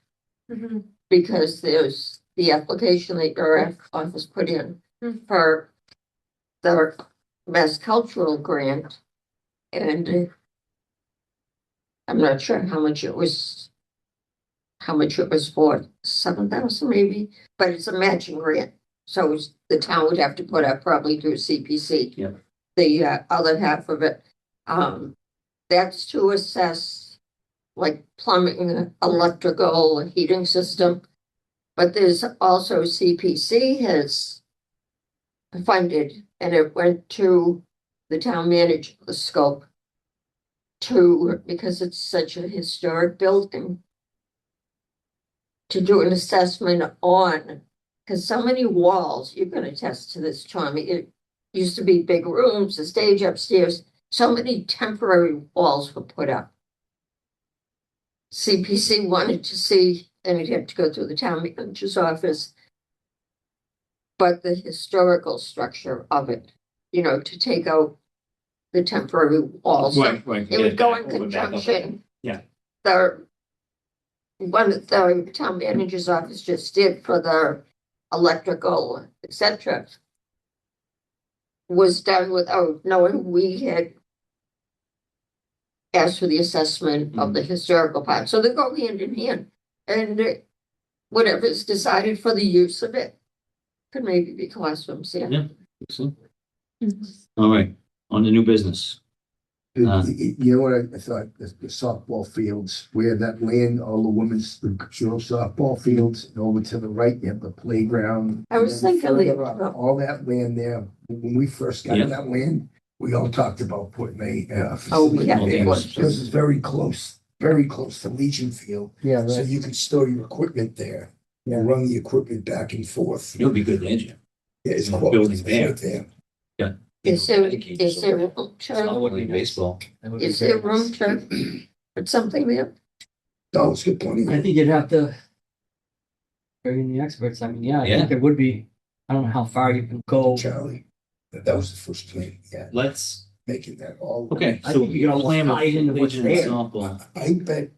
Mhm. Because there's the application that your office put in Hmm. for the Mass Cultural Grant. And I'm not sure how much it was for, 7,000 maybe, but it's a matching grant. So the town would have to put up probably through CPC. Yep. The other half of it, that's to assess like plumbing, electrical, heating system. But there's also CPC has funded, and it went to the town manager, the scope, because it's such a historic building, to do an assessment on, because so many walls, you can attest to this, Tommy, it used to be big rooms, a stage upstairs, so many temporary walls were put up. CPC wanted to see, and it had to go through the town manager's office, but the historical structure of it, to take out the temporary walls. Right. It would go in conjunction. Yeah. One that the town manager's office just did for the electrical, etc., was done without knowing we had asked for the assessment of the historical part. So they go hand in hand. And whatever's decided for the use of it could maybe be classrooms, yeah. Yeah. All right, on to new business. You know what I thought, the softball fields, where that land, all the women's, the girls softball fields, and over to the right, you have the playground. I was and then thinking further of- up, all that land there, when we first got Yeah. that land, we all talked about putting a Oh, facility yeah. there, Okay. because it's very close to Legion Field, Yeah, so right, you can store your equipment there. Yeah. And run the equipment back and forth. It'll be good there, Jim. Yeah, it's the close. building's It's there. right there. Is there room Probably to, baseball. That would be is there great. room to put something there? No, it's good plenty. I think you'd have to bring in the experts. I mean, yeah, I Yeah. think it would be, I don't know how far you can go. Charlie, that was the first thing, yeah, Let's, making that all. okay, I so think you can almost plan with tie it into what's Legion and there. softball. I bet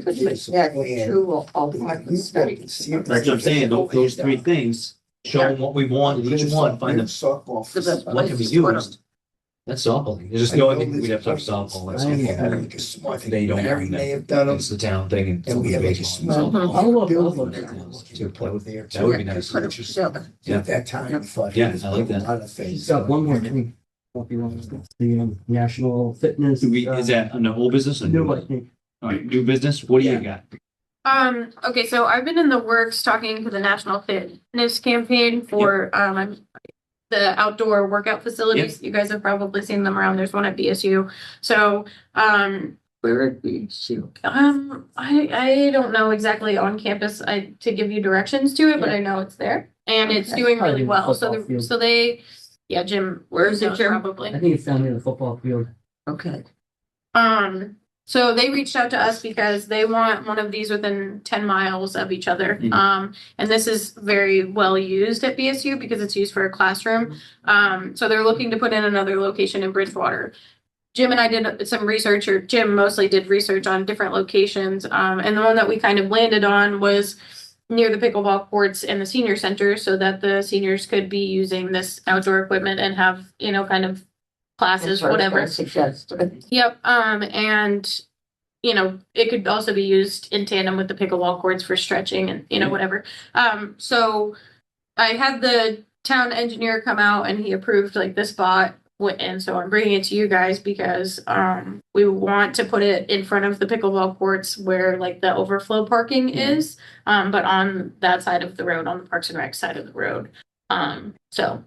Could there's a that plan. true all part of the study? That's what I'm saying, those three things, show them what we want, in each one, find the softball. The best what can be places to put 'em. used. That's softball, there's just no, we'd have to have softball, that's I okay. understand. Smart thing. They don't Harry have may that. have done them. It's the town thing and. And we have like a baseball. small. I'll look, I'll building look. To play there. That would be nice. Put 'em together. Yeah. At that time, I thought. Yeah, he was I like doing that. a lot of things. She's got one more thing. If you want to- The national fitness. Do we, is that under old business or new? No, I think. All right, new business, what do you Yeah. got? Okay, so I've been in the works talking to the National Fitness Campaign for the outdoor workout facilities. You guys have probably seen them around. There's one at BSU. So Where it be, shoot. I don't know exactly on campus to give you directions to it, but I know it's there and it's Okay. doing Probably really in the well. So football field. Jim, Where is it, knows Jim? Probably. I think it's down near the football field. Okay. So they reached out to us because they want one of these within 10 miles of each other. Mhm. And this is very well used at BSU because it's used for a classroom. So they're looking to put in another location in Bridgewater. Jim and I did some research, or Jim mostly did research on different locations. And the one that we kind of landed on was near the pickleball courts and the senior center so that the seniors could be using this outdoor equipment and have, kind of classes, That's what I was whatever. gonna suggest. Yep. And you know, it could also be used in tandem with the pickleball courts for stretching and, you know, whatever. So I had the town engineer come out and he approved like the spot. And so I'm bringing it to you guys because we want to put it in front of the pickleball courts where like the overflow parking is, but on that side of the road, on the Parks and Rec side of the road. So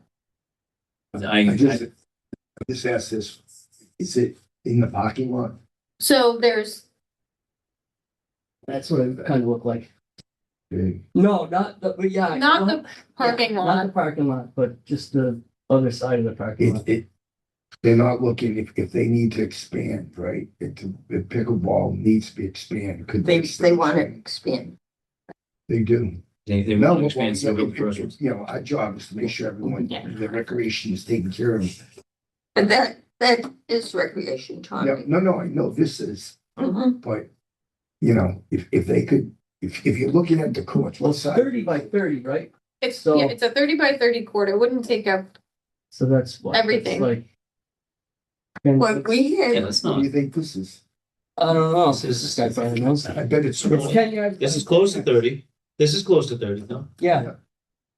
I just asked this, is it in the parking lot? there's That's what it kind of looked like. Okay. No, not the, but yeah. not well, the parking Not lot. the parking lot, but just the other side of the parking lot. They're not looking, if they need to expand, right? If pickleball needs to be expanded, could They want to expand. They do. They No, really expand some of the first ones. you know, our job is to make sure everyone, Yeah. the recreation is taken care of. And that is recreation Yeah, time. no, I know this is, Mhm. but, you know, if they could, if you're looking at the courts, Well, what it's side? 30 by 30, right? It's So- yeah, it's a 30 by 30 court. It wouldn't take up So that's what. that's Everything. like. And What we Yeah, had, that's What do not, you think this is? I don't know, this guy probably knows. I bet it's. It's 10 yards. this is close to 30. This is close to 30, no? Yeah,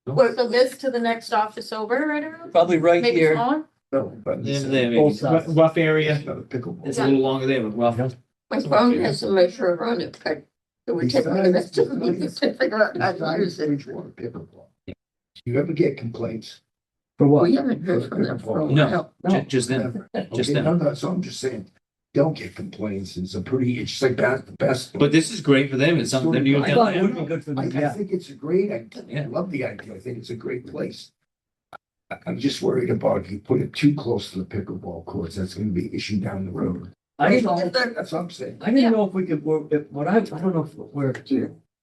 so this to the next office over, right around? probably right Maybe here. smaller? No, but Yeah, it's there, maybe. Both sides. Rough area. not a pickleball. It's a little longer there, but rough. my phone has a measure on it, but it would take me the rest of the meeting to figure out how to Besides use it. Bridgewater pickleball. Do you ever get complaints? For what? We haven't heard from them for a No. while. No. Just them. Never. Just Okay, them. no, so I'm just saying, don't get complaints. It's a pretty, it's just like the best. But this is great for them. It's something they're doing I thought it down would there. be good for I them, yeah. think it's a great idea. I Yeah. love the idea. I think it's a great place. I'm just worried about if you put it too close to the pickleball courts, that's gonna be an issue down the road. I didn't know, That's what I'm saying. I didn't know if we could, I don't know if we're,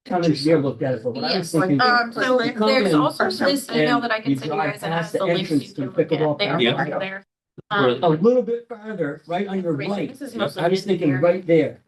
town engineer looked at it, but what I was Yes, thinking. so You come there's in also this email that I can and send you you guys and drive has the past the links entrance you to can the look at. pickleball They are park. Yeah. right there. A little bit farther, right on your right. This is mostly I was thinking engineering. right there.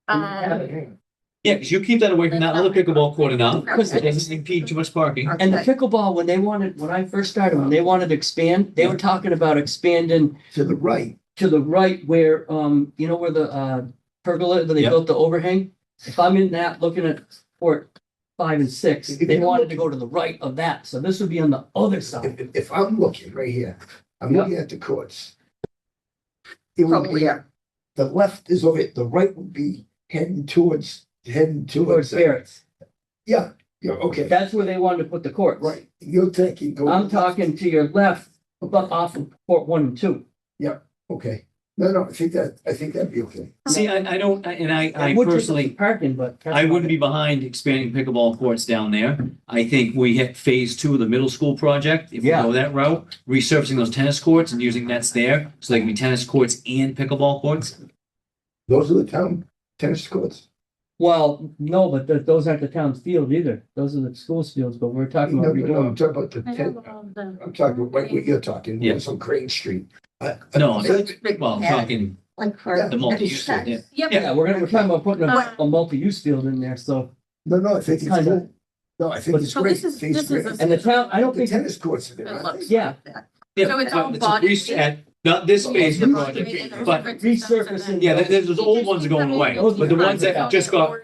Um, Yeah, because you keep that away from that other pickleball court enough. Because It doesn't impede too much parking. And the pickleball, when I first started, when they wanted to expand, they were talking about expanding To the right, to the right where, you know, where the, pergola, where they Yep. built the overhang? If I'm in that, looking at port 5 and 6, they wanted to go to the right of that, so this would be on the other side. if I'm looking right here, I'm Yeah. looking at the courts. It would From be, where? the left is over it, the right would be Towards Barrett's. Yeah, okay, That's where they wanted to put the courts. right. You're thinking. go- I'm talking to your left, but off of port 1 and 2. Okay, no, I think that'd be okay. See, I don't, and I would take up personally, some Parking, but. that's I about wouldn't it. be behind expanding pickleball courts down there. I think we hit phase 2 of the middle school project. If we Yeah. go that route, resurfacing those tennis courts and using nets there, so they can be tennis courts and pickleball courts. Those are the town tennis courts. Well, no, but those aren't the town's field either. Those are the school's fields, but we're talking No, about no, I'm redoing. talking about the I ten, have all the- I'm talking about right what you're talking, Yeah. what's on Crane Street. No, I'm It's big Well, I'm pad, talking like for the multi-use, tennis. yeah. Yep. Yeah, we're talking about putting Uh, a multi-use field in there, so. No, I think it's Kinda. good. No, I think But- it's So great. this is- I think it's this is great. a- And the town, I don't The think, tennis courts are there, It aren't looks- they? yeah, Yeah, So it's all a body- reset, not this phase of the project, but resurfacing. yeah, those old ones are going away. But the ones that just got,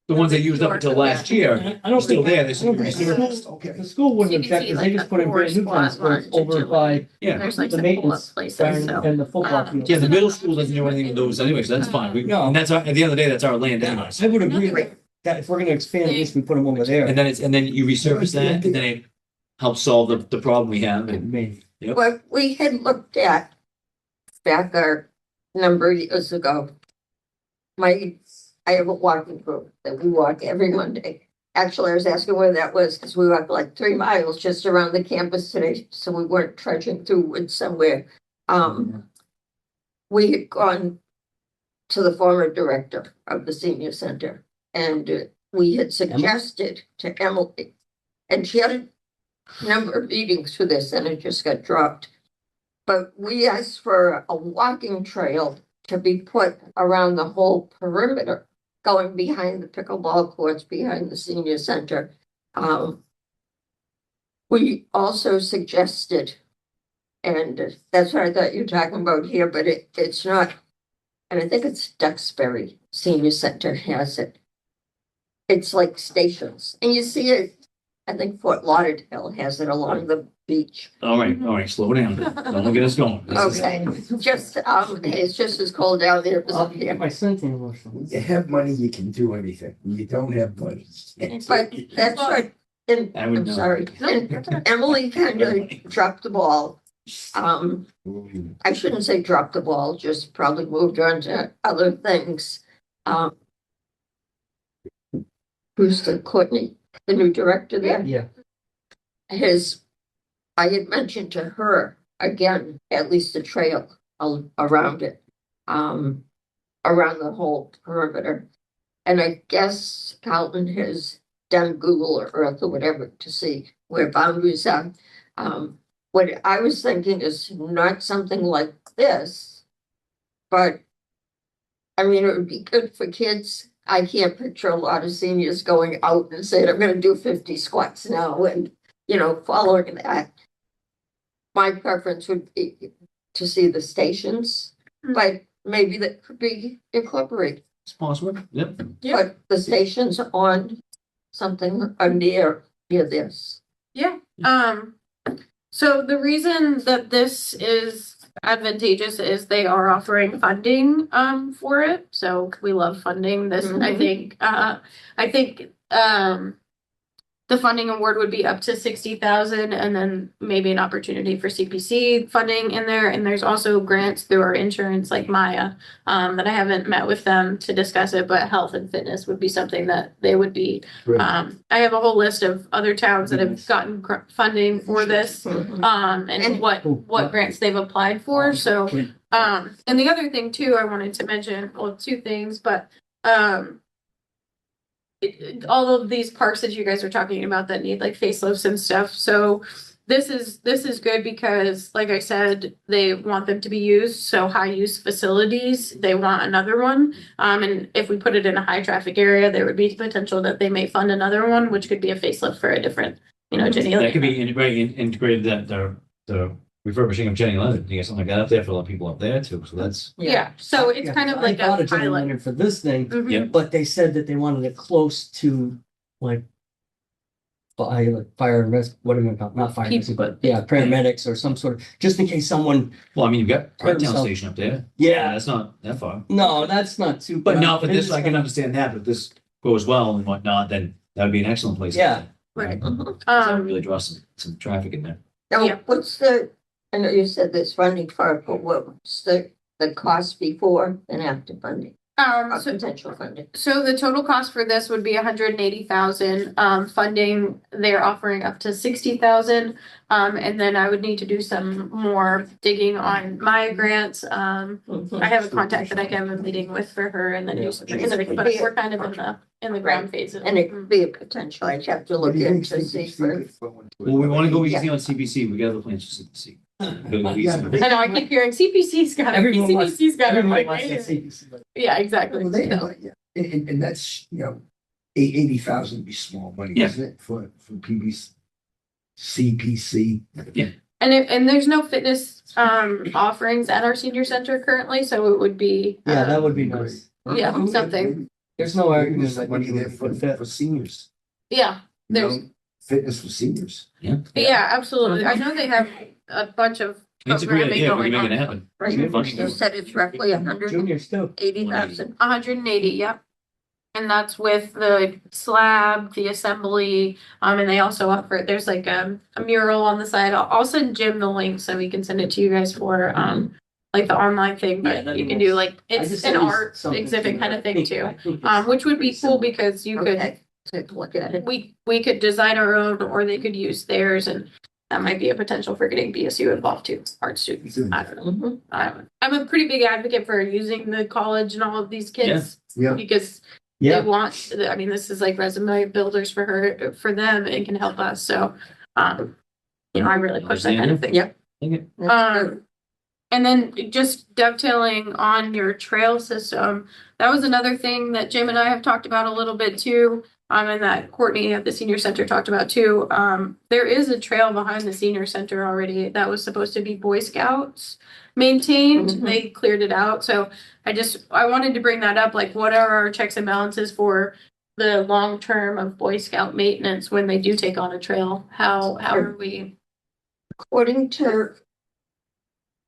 the ones they used up until last year, I don't still think, there, I they don't should be think resurfaced. the school, Okay. the school wouldn't So you object, can see, because they like, just the put in brand new four tennis squat courts lines and over shit by Yeah. There's like the some pull-up maintenance places, barn so. and the football field. Yeah, the middle school doesn't do anything with those anyway, so that's fine. No. And that's our, at the end of the day, that's our land anyways. I would agree with that, if we're gonna expand this, we put them over there. And then you resurface that, and then it helps solve the problem we have. And Maybe. What we had looked at back a number of years ago. I have a walking group that we walk every Monday. Actually, I was asking where that was because we walked like 3 miles just around the campus today, so we weren't trudging through woods somewhere. We had gone to the former director of the senior center and we had suggested to Emily, and she had a number of meetings for this and it just got dropped. But we asked for a walking trail to be put around the whole perimeter, going behind the pickleball courts, behind the senior center. We also suggested, and that's what I thought you were talking about here, but it's not and I think it's Duxbury Senior Center has it. It's like stations, and you see it, I think Fort Lauderdale has it along the beach. All right, slow down. Don't get us going. This is- Okay, just, it's just as cold down there as I'll up get here. my sentient emotion. When you have money, you can do anything. When you don't have money. But that's what, and I would I'm know. sorry, and Emily kind of dropped the ball. I shouldn't say dropped the ball, just probably moved on to other things. Brewster Courtney, the new director there, Yeah, I had mentioned to her, again, at least a trail around it, around the whole perimeter. And I guess Carlton has done Google or Earth or whatever to see where boundaries are. What I was thinking is not something like this, but I mean, it would be good for kids. I can't picture a lot of seniors going out and saying, I'm gonna do 50 squats now and, following that. My preference would be to see the stations, but maybe that could be incorporated. It's possible. Yep. Yeah. But the stations on something are near this. Yeah. So the reason that this is advantageous is they are offering funding for it. So we love funding this. Mhm. I think the funding award would be up to 60,000, and then maybe an opportunity for CPC funding in there. And there's also grants through our insurance like Maya that I haven't met with them to discuss it, but health and fitness would be something that they would be. I have a whole list of other towns that have gotten funding for this and And- what grants they've applied for. So and the other thing too, I wanted to mention, well, two things, but all of these parks that you guys are talking about that need like facelifts and stuff. So this is good because, like I said, they want them to be used. So high use facilities, they want another one. And if we put it in a high traffic area, there would be potential that they may fund another one, which could be a facelift for a different, Jenny. That could be integrated that the refurbishing of Jenny Leonard. You get something like that up there for a lot of people up there too. So that's Yeah. So it's Yeah, kind of I like thought a of Jenny pilot. Leonard for this thing, Mhm. Yeah. but they said that they wanted it close to like fire and rescue, what am I called? Not fire and rescue, but yeah, paramedics or some sort of, just in case someone, well, I mean, you've got Town himself. Station up there. yeah, That's not that far. no, that's not too. But no, but I'm this just I can gonna- understand that. But if this goes well and whatnot, then that would be an excellent place. Yeah. Right. That would really draw some traffic in there. Now, Yeah. I know you said there's funding for it, but what's the cost before and after funding, So potential funding? So the total cost for this would be 180,000. Funding, they're offering up to 60,000. And then I would need to do some more digging on my grants. I have a contact that I can have a meeting with for her and then do some specific, but we're kind of in the ground phase. And it could be a potential, I'd have to look into see for. Well, we want to go Yeah. easy on CPC. We got other plans for CPC. Go easy. Yeah. I know, I keep hearing CPC's got it, Everyone wants- CPC's got it. I'm Everyone like, wants that "Hey." CPC, but- Yeah, exactly. Well, they So- have, yeah, and that's, 80,000 would be small money, Yeah. isn't it, for PBC, CPC? And there's no fitness offerings at our senior center currently, so it would be Yeah, that would be nice. Yeah, something. There's no argument There's that money you there would for, fit. for seniors. yeah. you know, There's- Fitness for seniors. Yeah, absolutely. I know they have a bunch of It's a great programming idea. We going can make it on. happen. Right, It's fun. you said it's roughly 180,000. Juniors too. 180, yep. And that's with the slab, the assembly, and they also offer, there's like a mural on the side. I'll send Jim the link so we can send it to you guys for like the online thing, Yeah, but that'd you be can nice. do like, I it's just an always art something exhibit to- kind of thing too. I think it's Which would be pretty cool similar. because you could, Okay, take a look at it. we could design our own or they could use theirs, and that might be a potential for getting BSU involved too, art students. I don't know. Mhm. I'm a pretty big advocate for using the college and all of these kids. Yeah. Because they Yeah, want, I mean, this is like resume builders for them, and can help us, so, I really push that kind of thing. Yep. Okay. That's good. And then just dovetailing on your trail system, that was another thing that Jim and I have talked about a little bit too. and that Courtney at the senior center talked about too. There is a trail behind the senior center already that was supposed to be Boy Scouts maintained. Mhm. They cleared it out. So I wanted to bring that up. Like, what are our checks and balances for the long term of Boy Scout maintenance when they do take on a trail? How are we? According to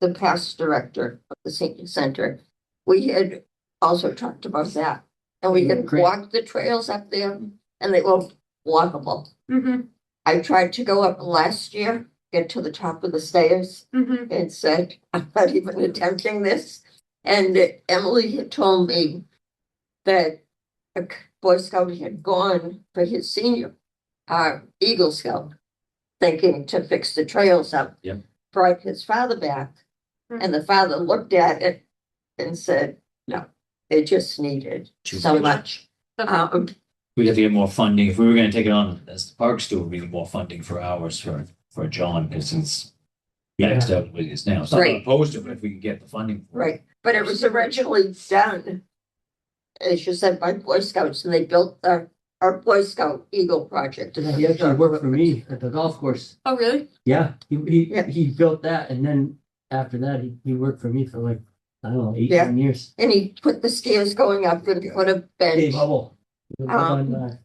the past director of the senior center, we had also talked about that. And we had Great. walked the trails up there and they were walkable. Mm-hmm, I tried to go up last year, get to the top of the stairs mm-hmm. and said, I'm not even attempting this. And Emily had told me that a Boy Scout had gone for his senior, Eagle Scout, thinking to fix the trails up. Yep. Brought his father back, and the father looked at it and said, no, it just needed so much. Okay. We'd have to get more funding. If we were gonna take it on as the park store, we need more funding for hours for John, because it's maxed out with it now. It's not Right. opposed to it, but if we can get the funding. for it. Right, but it was originally done, as you said, by Boy Scouts, and they built our Boy Scout Eagle project. He actually worked for me at the golf course. Oh, really? Yeah, Yeah. he built that, and then after that, he worked for me for like, I don't know, 8, Yeah. 9 years. And he put the stairs going up and put a Hey, bench. Bubble. Um,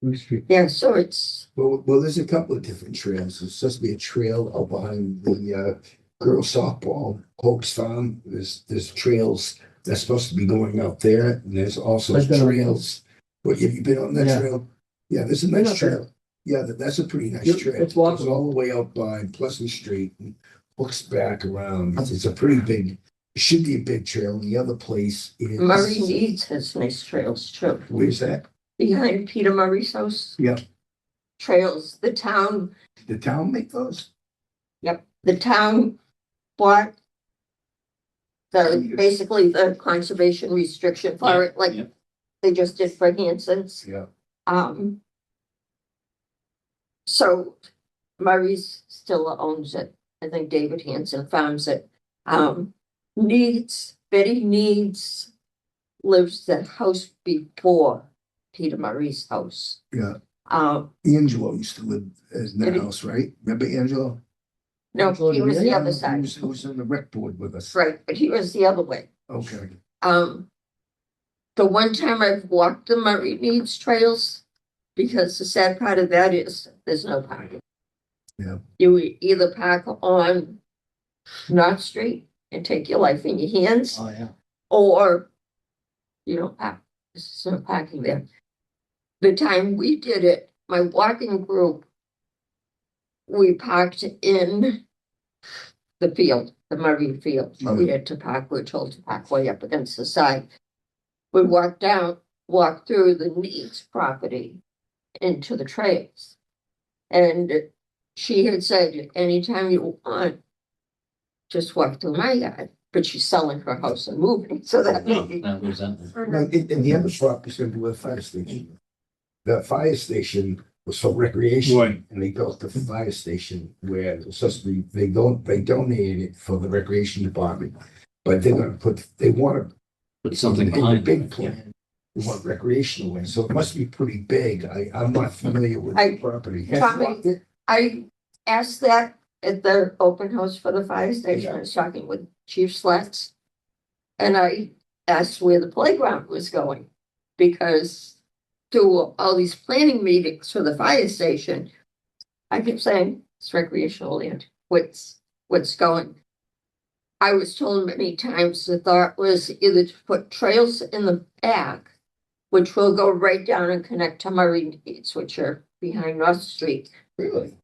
Bruce Street. Yeah, so it's, Well, there's a couple of different trails. There's supposed to be a trail out behind the girls softball, Hope's Farm. There's trails that's supposed to be going out there, and there's also I've been on trails. What, have you been on that Yeah. trail? Yeah, there's a nice Not bad. trail. Yeah, that's a pretty nice Yep, trail. it's It goes walkable. all the way up by Pleasant Street and hooks back around. It's a pretty big, it should be a big trail. And the other place is. Murray Needs has nice trails too. Where's that? Behind Peter Murray's house. Yeah. Trails, the town, The town make those? the town bought basically the conservation restriction for it, like Yeah. they just did for Hanson's. Yeah. So Murray's still owns it. I think David Hanson farms it. Betty Needs lives the house before Peter Murray's house. Yeah. Angelo used to live in that Did he? house, right? Remember Angelo? No, he was the Yeah, other side, Who's on the rec board with us? right, but he was the other way. Okay. The one time I've walked the Murray Needs trails, because the sad part of that is there's no parking. Yeah. You either park on North Street and take your life in your hands, Oh, yeah. or you don't park. There's no parking there. The time we did it, my walking group, we parked in the field, the Murray field. We had to park, we were told to park way up against the side. We walked through the Needs property into the trails. And she had said, anytime you want, just walk through my yard. But she's selling her house and moving, so that No, maybe. that was that. Now, in the other property is gonna be where the fire station. The fire station was for recreation. Right. And they built the fire station where it's supposed to be, they donated it for the recreation department. But they're gonna they wanna. Put something in the behind big it. plan. They want recreational land, so it must be pretty big. I'm not familiar with the property. Tommy, I asked that at the open house for the fire station. I was talking with Chief Slats. And I asked where the playground was going. Because through all these planning meetings for the fire station, I kept saying, it's recreational land. What's going? I was told many times the thought was either to put trails in the back, which will go right down and connect to Murray Needs, which are behind North Street. Really?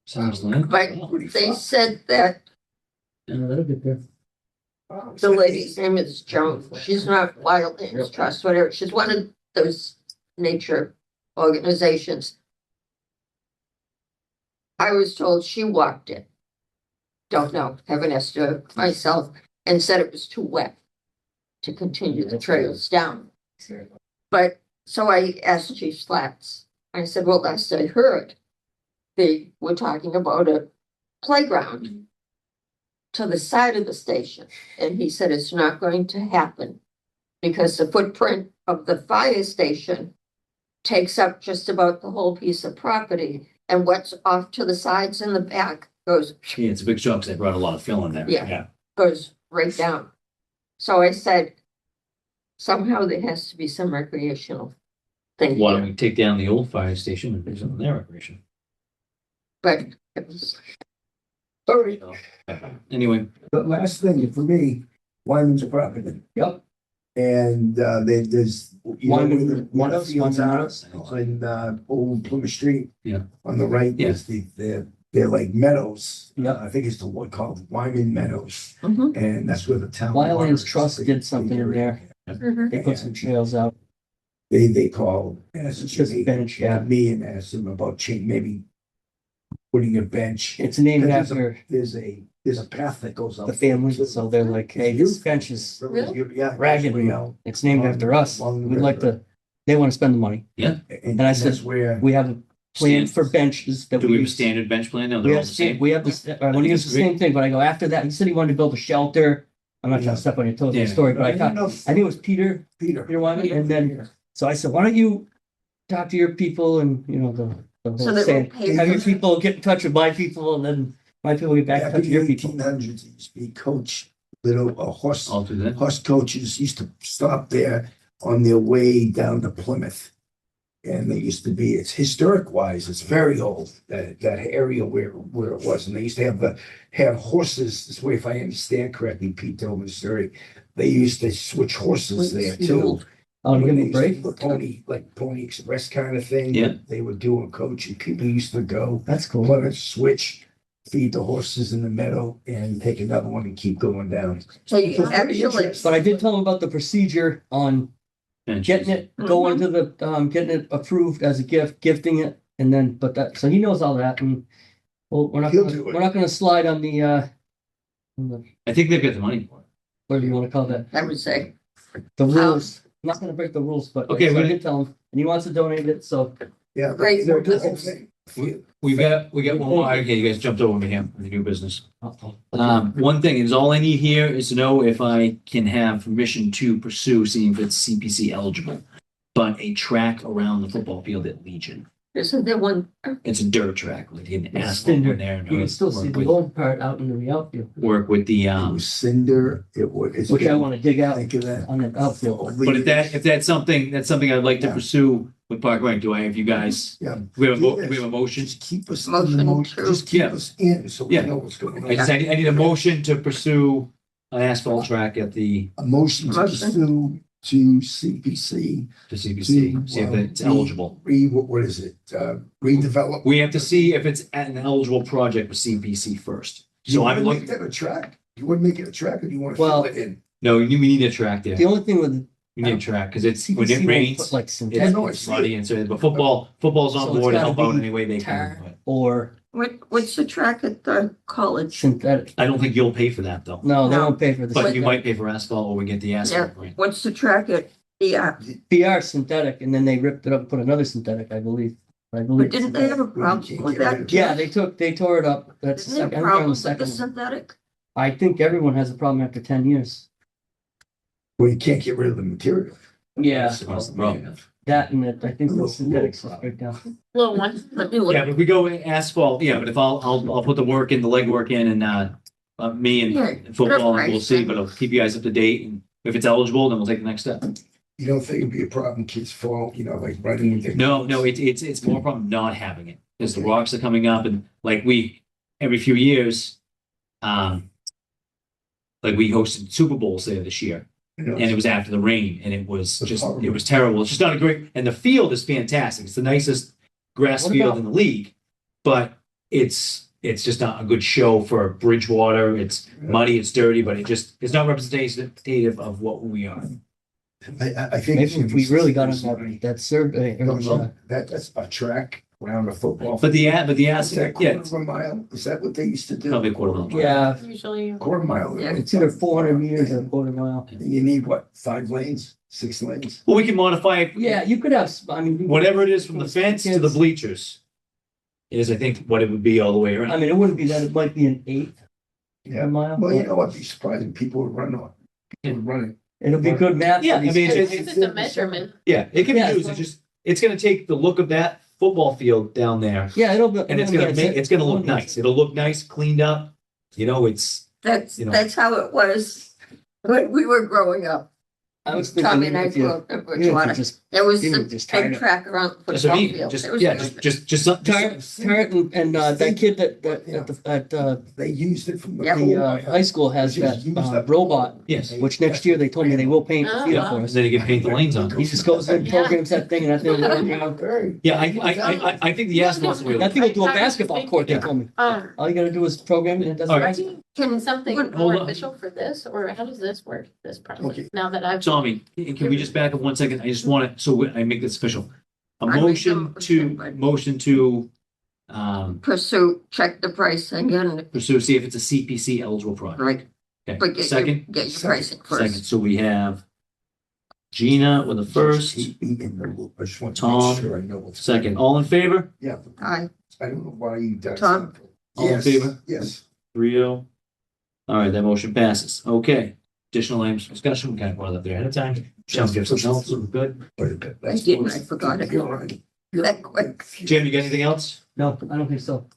Sounds like. But they said that Yeah, that'll get there. the lady's name is Joan. She's not Wildlands Trust, whatever. She's one of those nature organizations. I was told she walked it. Don't know, haven't asked her myself, and said it was too wet to continue the trails down. But, so I asked Chief Slats. I said, well, last I heard, they were talking about a playground to the side of the station. And he said, it's not going to happen because the footprint of the fire station takes up just about the whole piece of property, and what's off to the sides and the back goes, Yeah, it's a big job because they brought a lot of fill in there. Yeah. goes right down. So I said, somehow there has to be some recreational thing Why don't here, we take down the old fire station and do something there recreation? but it was, All right, Anyway, the last thing for me, Wyman's property. Yep. And there's. you know, Wyman where the Meadows, fields Wyman are Meadows. On Old Plymouth Street. Yeah. On the right, Yeah. there's they're like meadows. Yeah. I think it's the one called Wyman Meadows, Mhm. and that's where the town. Wildlands water is. Trust did something in there. Mhm. They put some trails out. They call, asked Just a bench, yeah. me and asked them about change, maybe putting a bench. It's named There's after There's a path that goes up. the family, so they're like, hey, this bench is, Really? Yeah. ragged. way out. it's named after us. We'd like to, they want to spend the money. And I said, that's where. We have a plan Stand- for benches that do we have a use. standard bench plan? No, We they're all have, the same. we have this, I want to use the same thing, but I go after that. He said he wanted to build a shelter. I'm not trying to step on your toes in the Yeah. story, but I thought, know, I think it was Peter Peter. Wyman, and then, so I said, why don't you talk to your people and, you know, the So whole they saying, will pay have your for- people get in touch with my people, and then my people get back in touch with your people. 1800s, it used to be coach, little horse All through that. horse coaches used to stop there on their way down to Plymouth. And they used to be, it's historic wise, it's very old, that area where it was. And they used to have horses, this way, if I understand correctly, Pete told me the story. They used to switch horses there too. Oh, to give When them a they used break? to do like Pony Express kind of thing. Yeah. They would do a coach and people used to go That's cool. Plymouth, switch, feed the horses in the meadow and take another one and keep going down. so you It's pretty actually, interesting. But I did tell him about the procedure on Benches. getting it, going to the, getting it approved as a gift, gifting it, and then, but that, so he knows all that, and well, He'll do it. we're not gonna slide on the, on the, I think they've got the money for it. whatever you wanna call that, I would say, the rules. I'm not gonna break the rules, but Okay, so I we- did tell him, and he wants to donate it, so. Yeah. Great. they're the whole thing. We got one more. Okay, you guys jumped over me here with the new business. Uh-oh. One thing is all I need here is to know if I can have permission to pursue, seeing if it's CPC eligible. But a track around the football field at Legion. isn't there one, It's a dirt track, like an It's asphalt cinder. in there. and You can still see work the with- old part out in the outfield, Work with the, It was cinder, it was. which I wanna dig out Think of that. on the outfield. but if that's something I'd like to Yeah. pursue with Park Rec, do I have you guys? Yeah. We have a motion? Just keep us in Motion the motion, to- just keep Yeah. us in so we Yeah. know what's going I on. just, I need a motion to pursue an asphalt track at the A motion to Motion. pursue to CPC, CPC, see if it's eligible. what is it, redevelop. We have to see if it's an eligible project with CPC first. You So wanna I'm make looking, that a track? You wanna make it a track or do you wanna Well- fill it in? no, we need a track there. The only thing with We need a track, because it's, when CPC it won't rains, put like it's synthetic know, I it's see muddy and so, but football's So on it's board to gotta help out be any way they tar. can. but or what's the track at the college? synthetic. I don't think you'll pay for that though, No, they No. won't pay for the. but you synthetic. might pay for asphalt or we get the asphalt grant. What's the track at, yeah, PR synthetic, and then they ripped it up, and put another synthetic, I believe. I but believe. didn't they have a problem with that? Yeah, they tore it up. That's the Didn't they second, have I think they're on the problems with the second one. synthetic? I think everyone has a problem after 10 years. Well, you can't get rid of the material. Yeah, That's the problem. that and it, I think the synthetics is break down. Little one, let me look. Yeah, but if we go with asphalt, yeah, but if I'll put the work in, the legwork in and, me Yeah, and football, and we'll price see, then. but I'll keep you guys up to date and if it's eligible, then we'll take the next step. You don't think it'd be a problem, kids fall, like running with their. No, it's more a problem not having it, because the rocks are coming up and like every few years, like we hosted Super Bowls there this year, You know, and it was after the rain, and it was That's just, horrible. it was terrible. It's just not a great, and the field is fantastic. It's the nicest grass What field about- in the league, but it's just not a good show for Bridgewater. It's muddy, it's dirty, but it's not representative of what we are. I think. Maybe if we really got on that survey, or, That's a track around a football. But the Is that asset, quarter yeah, of a mile? Is that what they used to do? probably a quarter of a mile. yeah, Usually. Quarter mile. Yeah. it's either 400 meters or a quarter mile. You need what, 5 lanes, 6 lanes? Well, we can modify it. Yeah, you could have, I mean. Whatever it is from the fence to the bleachers is, I think, what it would be all the way I around. mean, it wouldn't be that, it might be an eighth of Yeah. a mile. Well, you know, I'd be surprised if people would run on. People would run it. It'll be good math. for Yeah, I these mean, kids. It's a measurement. Yeah, it can be Yeah. used. It's just it's gonna take the look of that football field down there, Yeah, it'll be. and it's gonna look nice. It'll look nice, cleaned up. You know, it's, That's, You know. that's how it was when we were growing up. I was Tommy thinking and I if grew you, up in you know, Bridgewater. just There was you a know, just tired big of- track around the that's what I football mean. field. Just, It was yeah, good. just some. Tarrant and that kid that They used it from Yeah. the high school has that robot, Yes. which next year they told me they will paint the field Oh, for And us. then you can paint the lanes on. He just goes in, programs that thing, and that thing will work out. Yeah, I think the asphalt's the way. to That look. thing will do a basketball court, they told me. Um, All you gotta do is program it, and it does All it right. right. Can something Hold more on. official for this, or how does this work, this Okay. project, now that I've. Tommy, can we just back up 1 second? I just want to, so I make this official. A I make motion the to, motion. motion to, pursue, check the pricing and, pursue, see if it's a CPC eligible project. right, but Okay, get second, your pricing second. first. So we have Gina with the first, Keep me in the loop. I just want to Tom, make sure I know what's. second. All in favor? Yeah, I, I don't know why you done. Tom? something. All in Yes, favor? Yes. 3-0. All right, that motion passes. Okay. Additional items for discussion, we kind of brought it up there ahead of time. Sean, you have something else? We're good. But I didn't, I forgot it. You're right. That quick. Jim, you got anything else? No, I don't think so.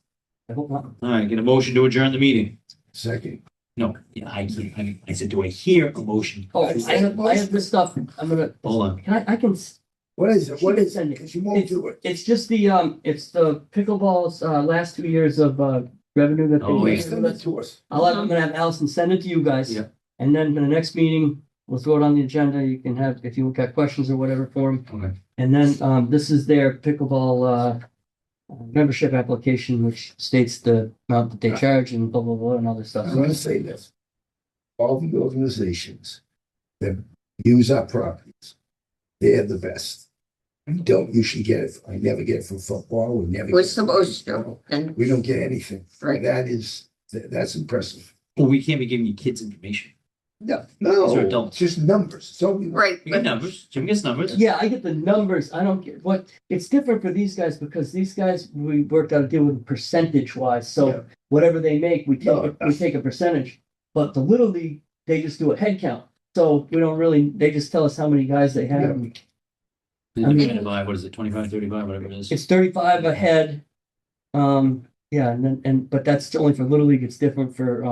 I hope not. All right, get a motion to adjourn the meeting. Second. No, yeah, I can't. I said, do I hear a motion? Oh, I have this stuff, I'm gonna, Hold on. can I can, What is it? What is it? Send it. Because you won't do it. it's just it's the pickleball's, last 2 years of, revenue that Oh, they yeah. Send it to us. I'm gonna have Allison send it to you guys. Yeah. And then in the next meeting, we'll throw it on the agenda. You can have, if you've got questions or whatever for them. Okay. And then, this is their pickleball, membership application, which states the amount that they charge and blah, blah, blah, and other stuff. I'm gonna say this. All the organizations that use our properties, they're the best. I don't usually get it. I never get it from football. We never. We're get it from supposed to, baseball. and, We don't get anything. right, That's impressive. Well, we can't be giving you kids information. No, These are no, adults. just numbers. It's only. right, You get but numbers. Jim gets numbers. Yeah, I get the numbers. I don't get what, it's different for these guys because these guys, we worked out a deal with percentage wise. Yeah. So whatever they make, we No, take a percentage. But the Little League, they just do a head count. So we don't really, they just tell us how many guys they have. Then I mean- divided by, what is it, 25, 35, whatever it is. It's 35 a head. Yeah, but that's only for Little League. It's different for,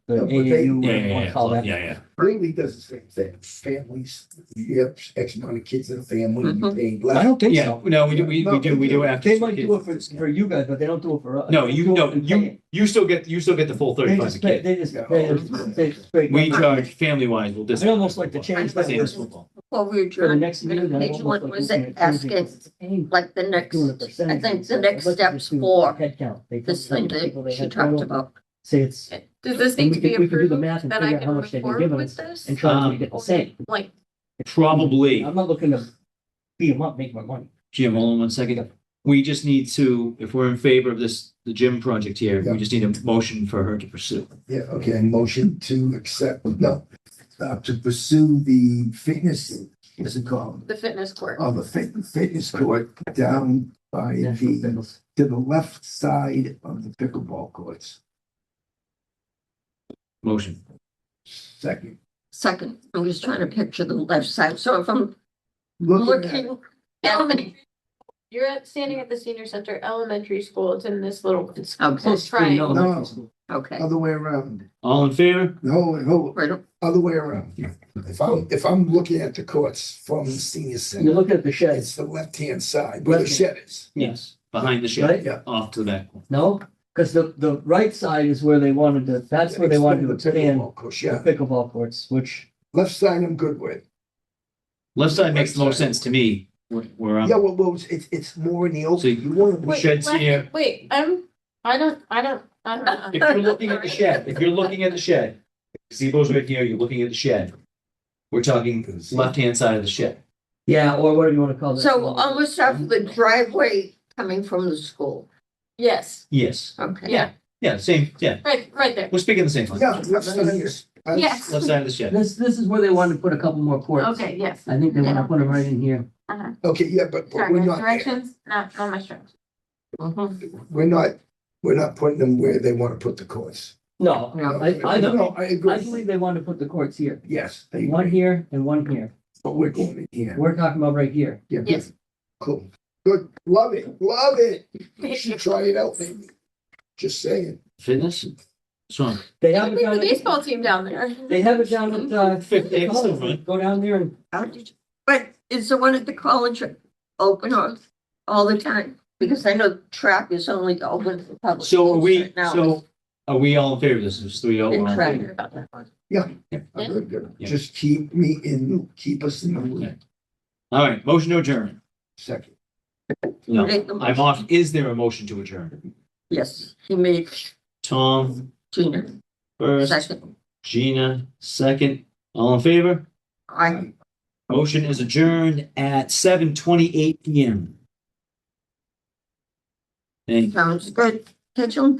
the No, but they- AAU, Yeah, whatever you yeah, wanna call yeah, that. yeah. Really does the same thing. Families, you have X amount of kids in a family, you Mhm. pay I less. don't think Yeah, so. no, we do after. They might do it for you guys, but they don't do it for us. No, They you, do it no, and pay you still get the full it. They 35 a just pay, kid. they just Yeah. pay, they straight. We number. charge family wise, we'll I'd discount. almost like to change that. Same as football. before we For the adjourn, next meeting. I'd Page almost one like was looking at asking, changing it. It's like the next, doing a I percentage. think the I'd next like to steps just do for head count. They this tell thing the people that they she had talked total. about. Say it's, Does this And need we to be could- we could do the approved math and that I figure out how can much move they've been forward giving with us this? and try to make it the same. Like, Probably. I'm not looking to beat them up, make my money. Jim, hold on 1 second. We just need to, if we're in favor of this, the gym project here, Yeah. we just need a motion for her to pursue. Yeah, okay, motion to accept, no, to pursue the fitness, what's it called? the fitness court. Oh, the fitness court down by National the, Fitness. to the left side of the pickleball courts. Motion. Second. Second, I'm just trying to picture the left side, so if I'm Looking at, looking, Elementary. You're standing at the senior center elementary school. It's in this little, it's okay, Close to triangle. elementary school. okay, other way around, All in favor? the whole, right, other way around. If I'm looking at the courts from the senior You center, look at the it's sheds, the left-hand side where the Left shed is. Yes. Behind the Right? shed, Yeah. off to the back. no? Because the right side is where they wanted to, that's where they wanted to The expand pickleball courts, the yeah, pickleball courts, which, left side I'm good with. Left side makes the most sense to me, where I'm. Yeah, well, it's more in the So open, you want to. Wait, Sheds left- here. Wait, I don't. If you're looking at the shed, gazebo's right here, you're looking at the shed. We're talking left-hand side of the shed. yeah, or whatever you want to call it. so almost off the driveway coming from the school, Yes, Yes. okay. yeah, Yeah, same, yeah. right there. We're speaking the same Yeah, language. left side is. Yes. Left side of the shed. This is where they wanted to put a couple more courts. Okay, yes. I think they want to put them right in here. Okay, yeah, but Sorry, we're guys, not, there. directions, not my strength. Mhm. we're not putting them where they want to put the courts. No, No, I No, I I agree. believe they wanted to put the courts here. Yes, they, One here and one here. but we're going in here. We're talking about right here. Yeah, Yes. Cool. Good. Love it. Love it. You should try it out, maybe. Just saying. Fitness? What's wrong? They I have it think the down, baseball team down there. they have it down at, Fifty, it's still fun. go down there and How did you- But is the one at the college open all the time? Because I know track is only open for public. So are we, right now. so are we all in favor of this? It's 3-0. Been We're all in track. favor. About that one. I'm Yeah. good. Yeah. Just keep us in the loop. All right, motion to adjourn. Second. No, Make the I'm motion. off. Is there a motion to adjourn? Yes, he made Tom Gina first, second. Gina second. All in favor? I Motion is adjourned at 7:28 PM. Thank you. sounds good. Catch 'em.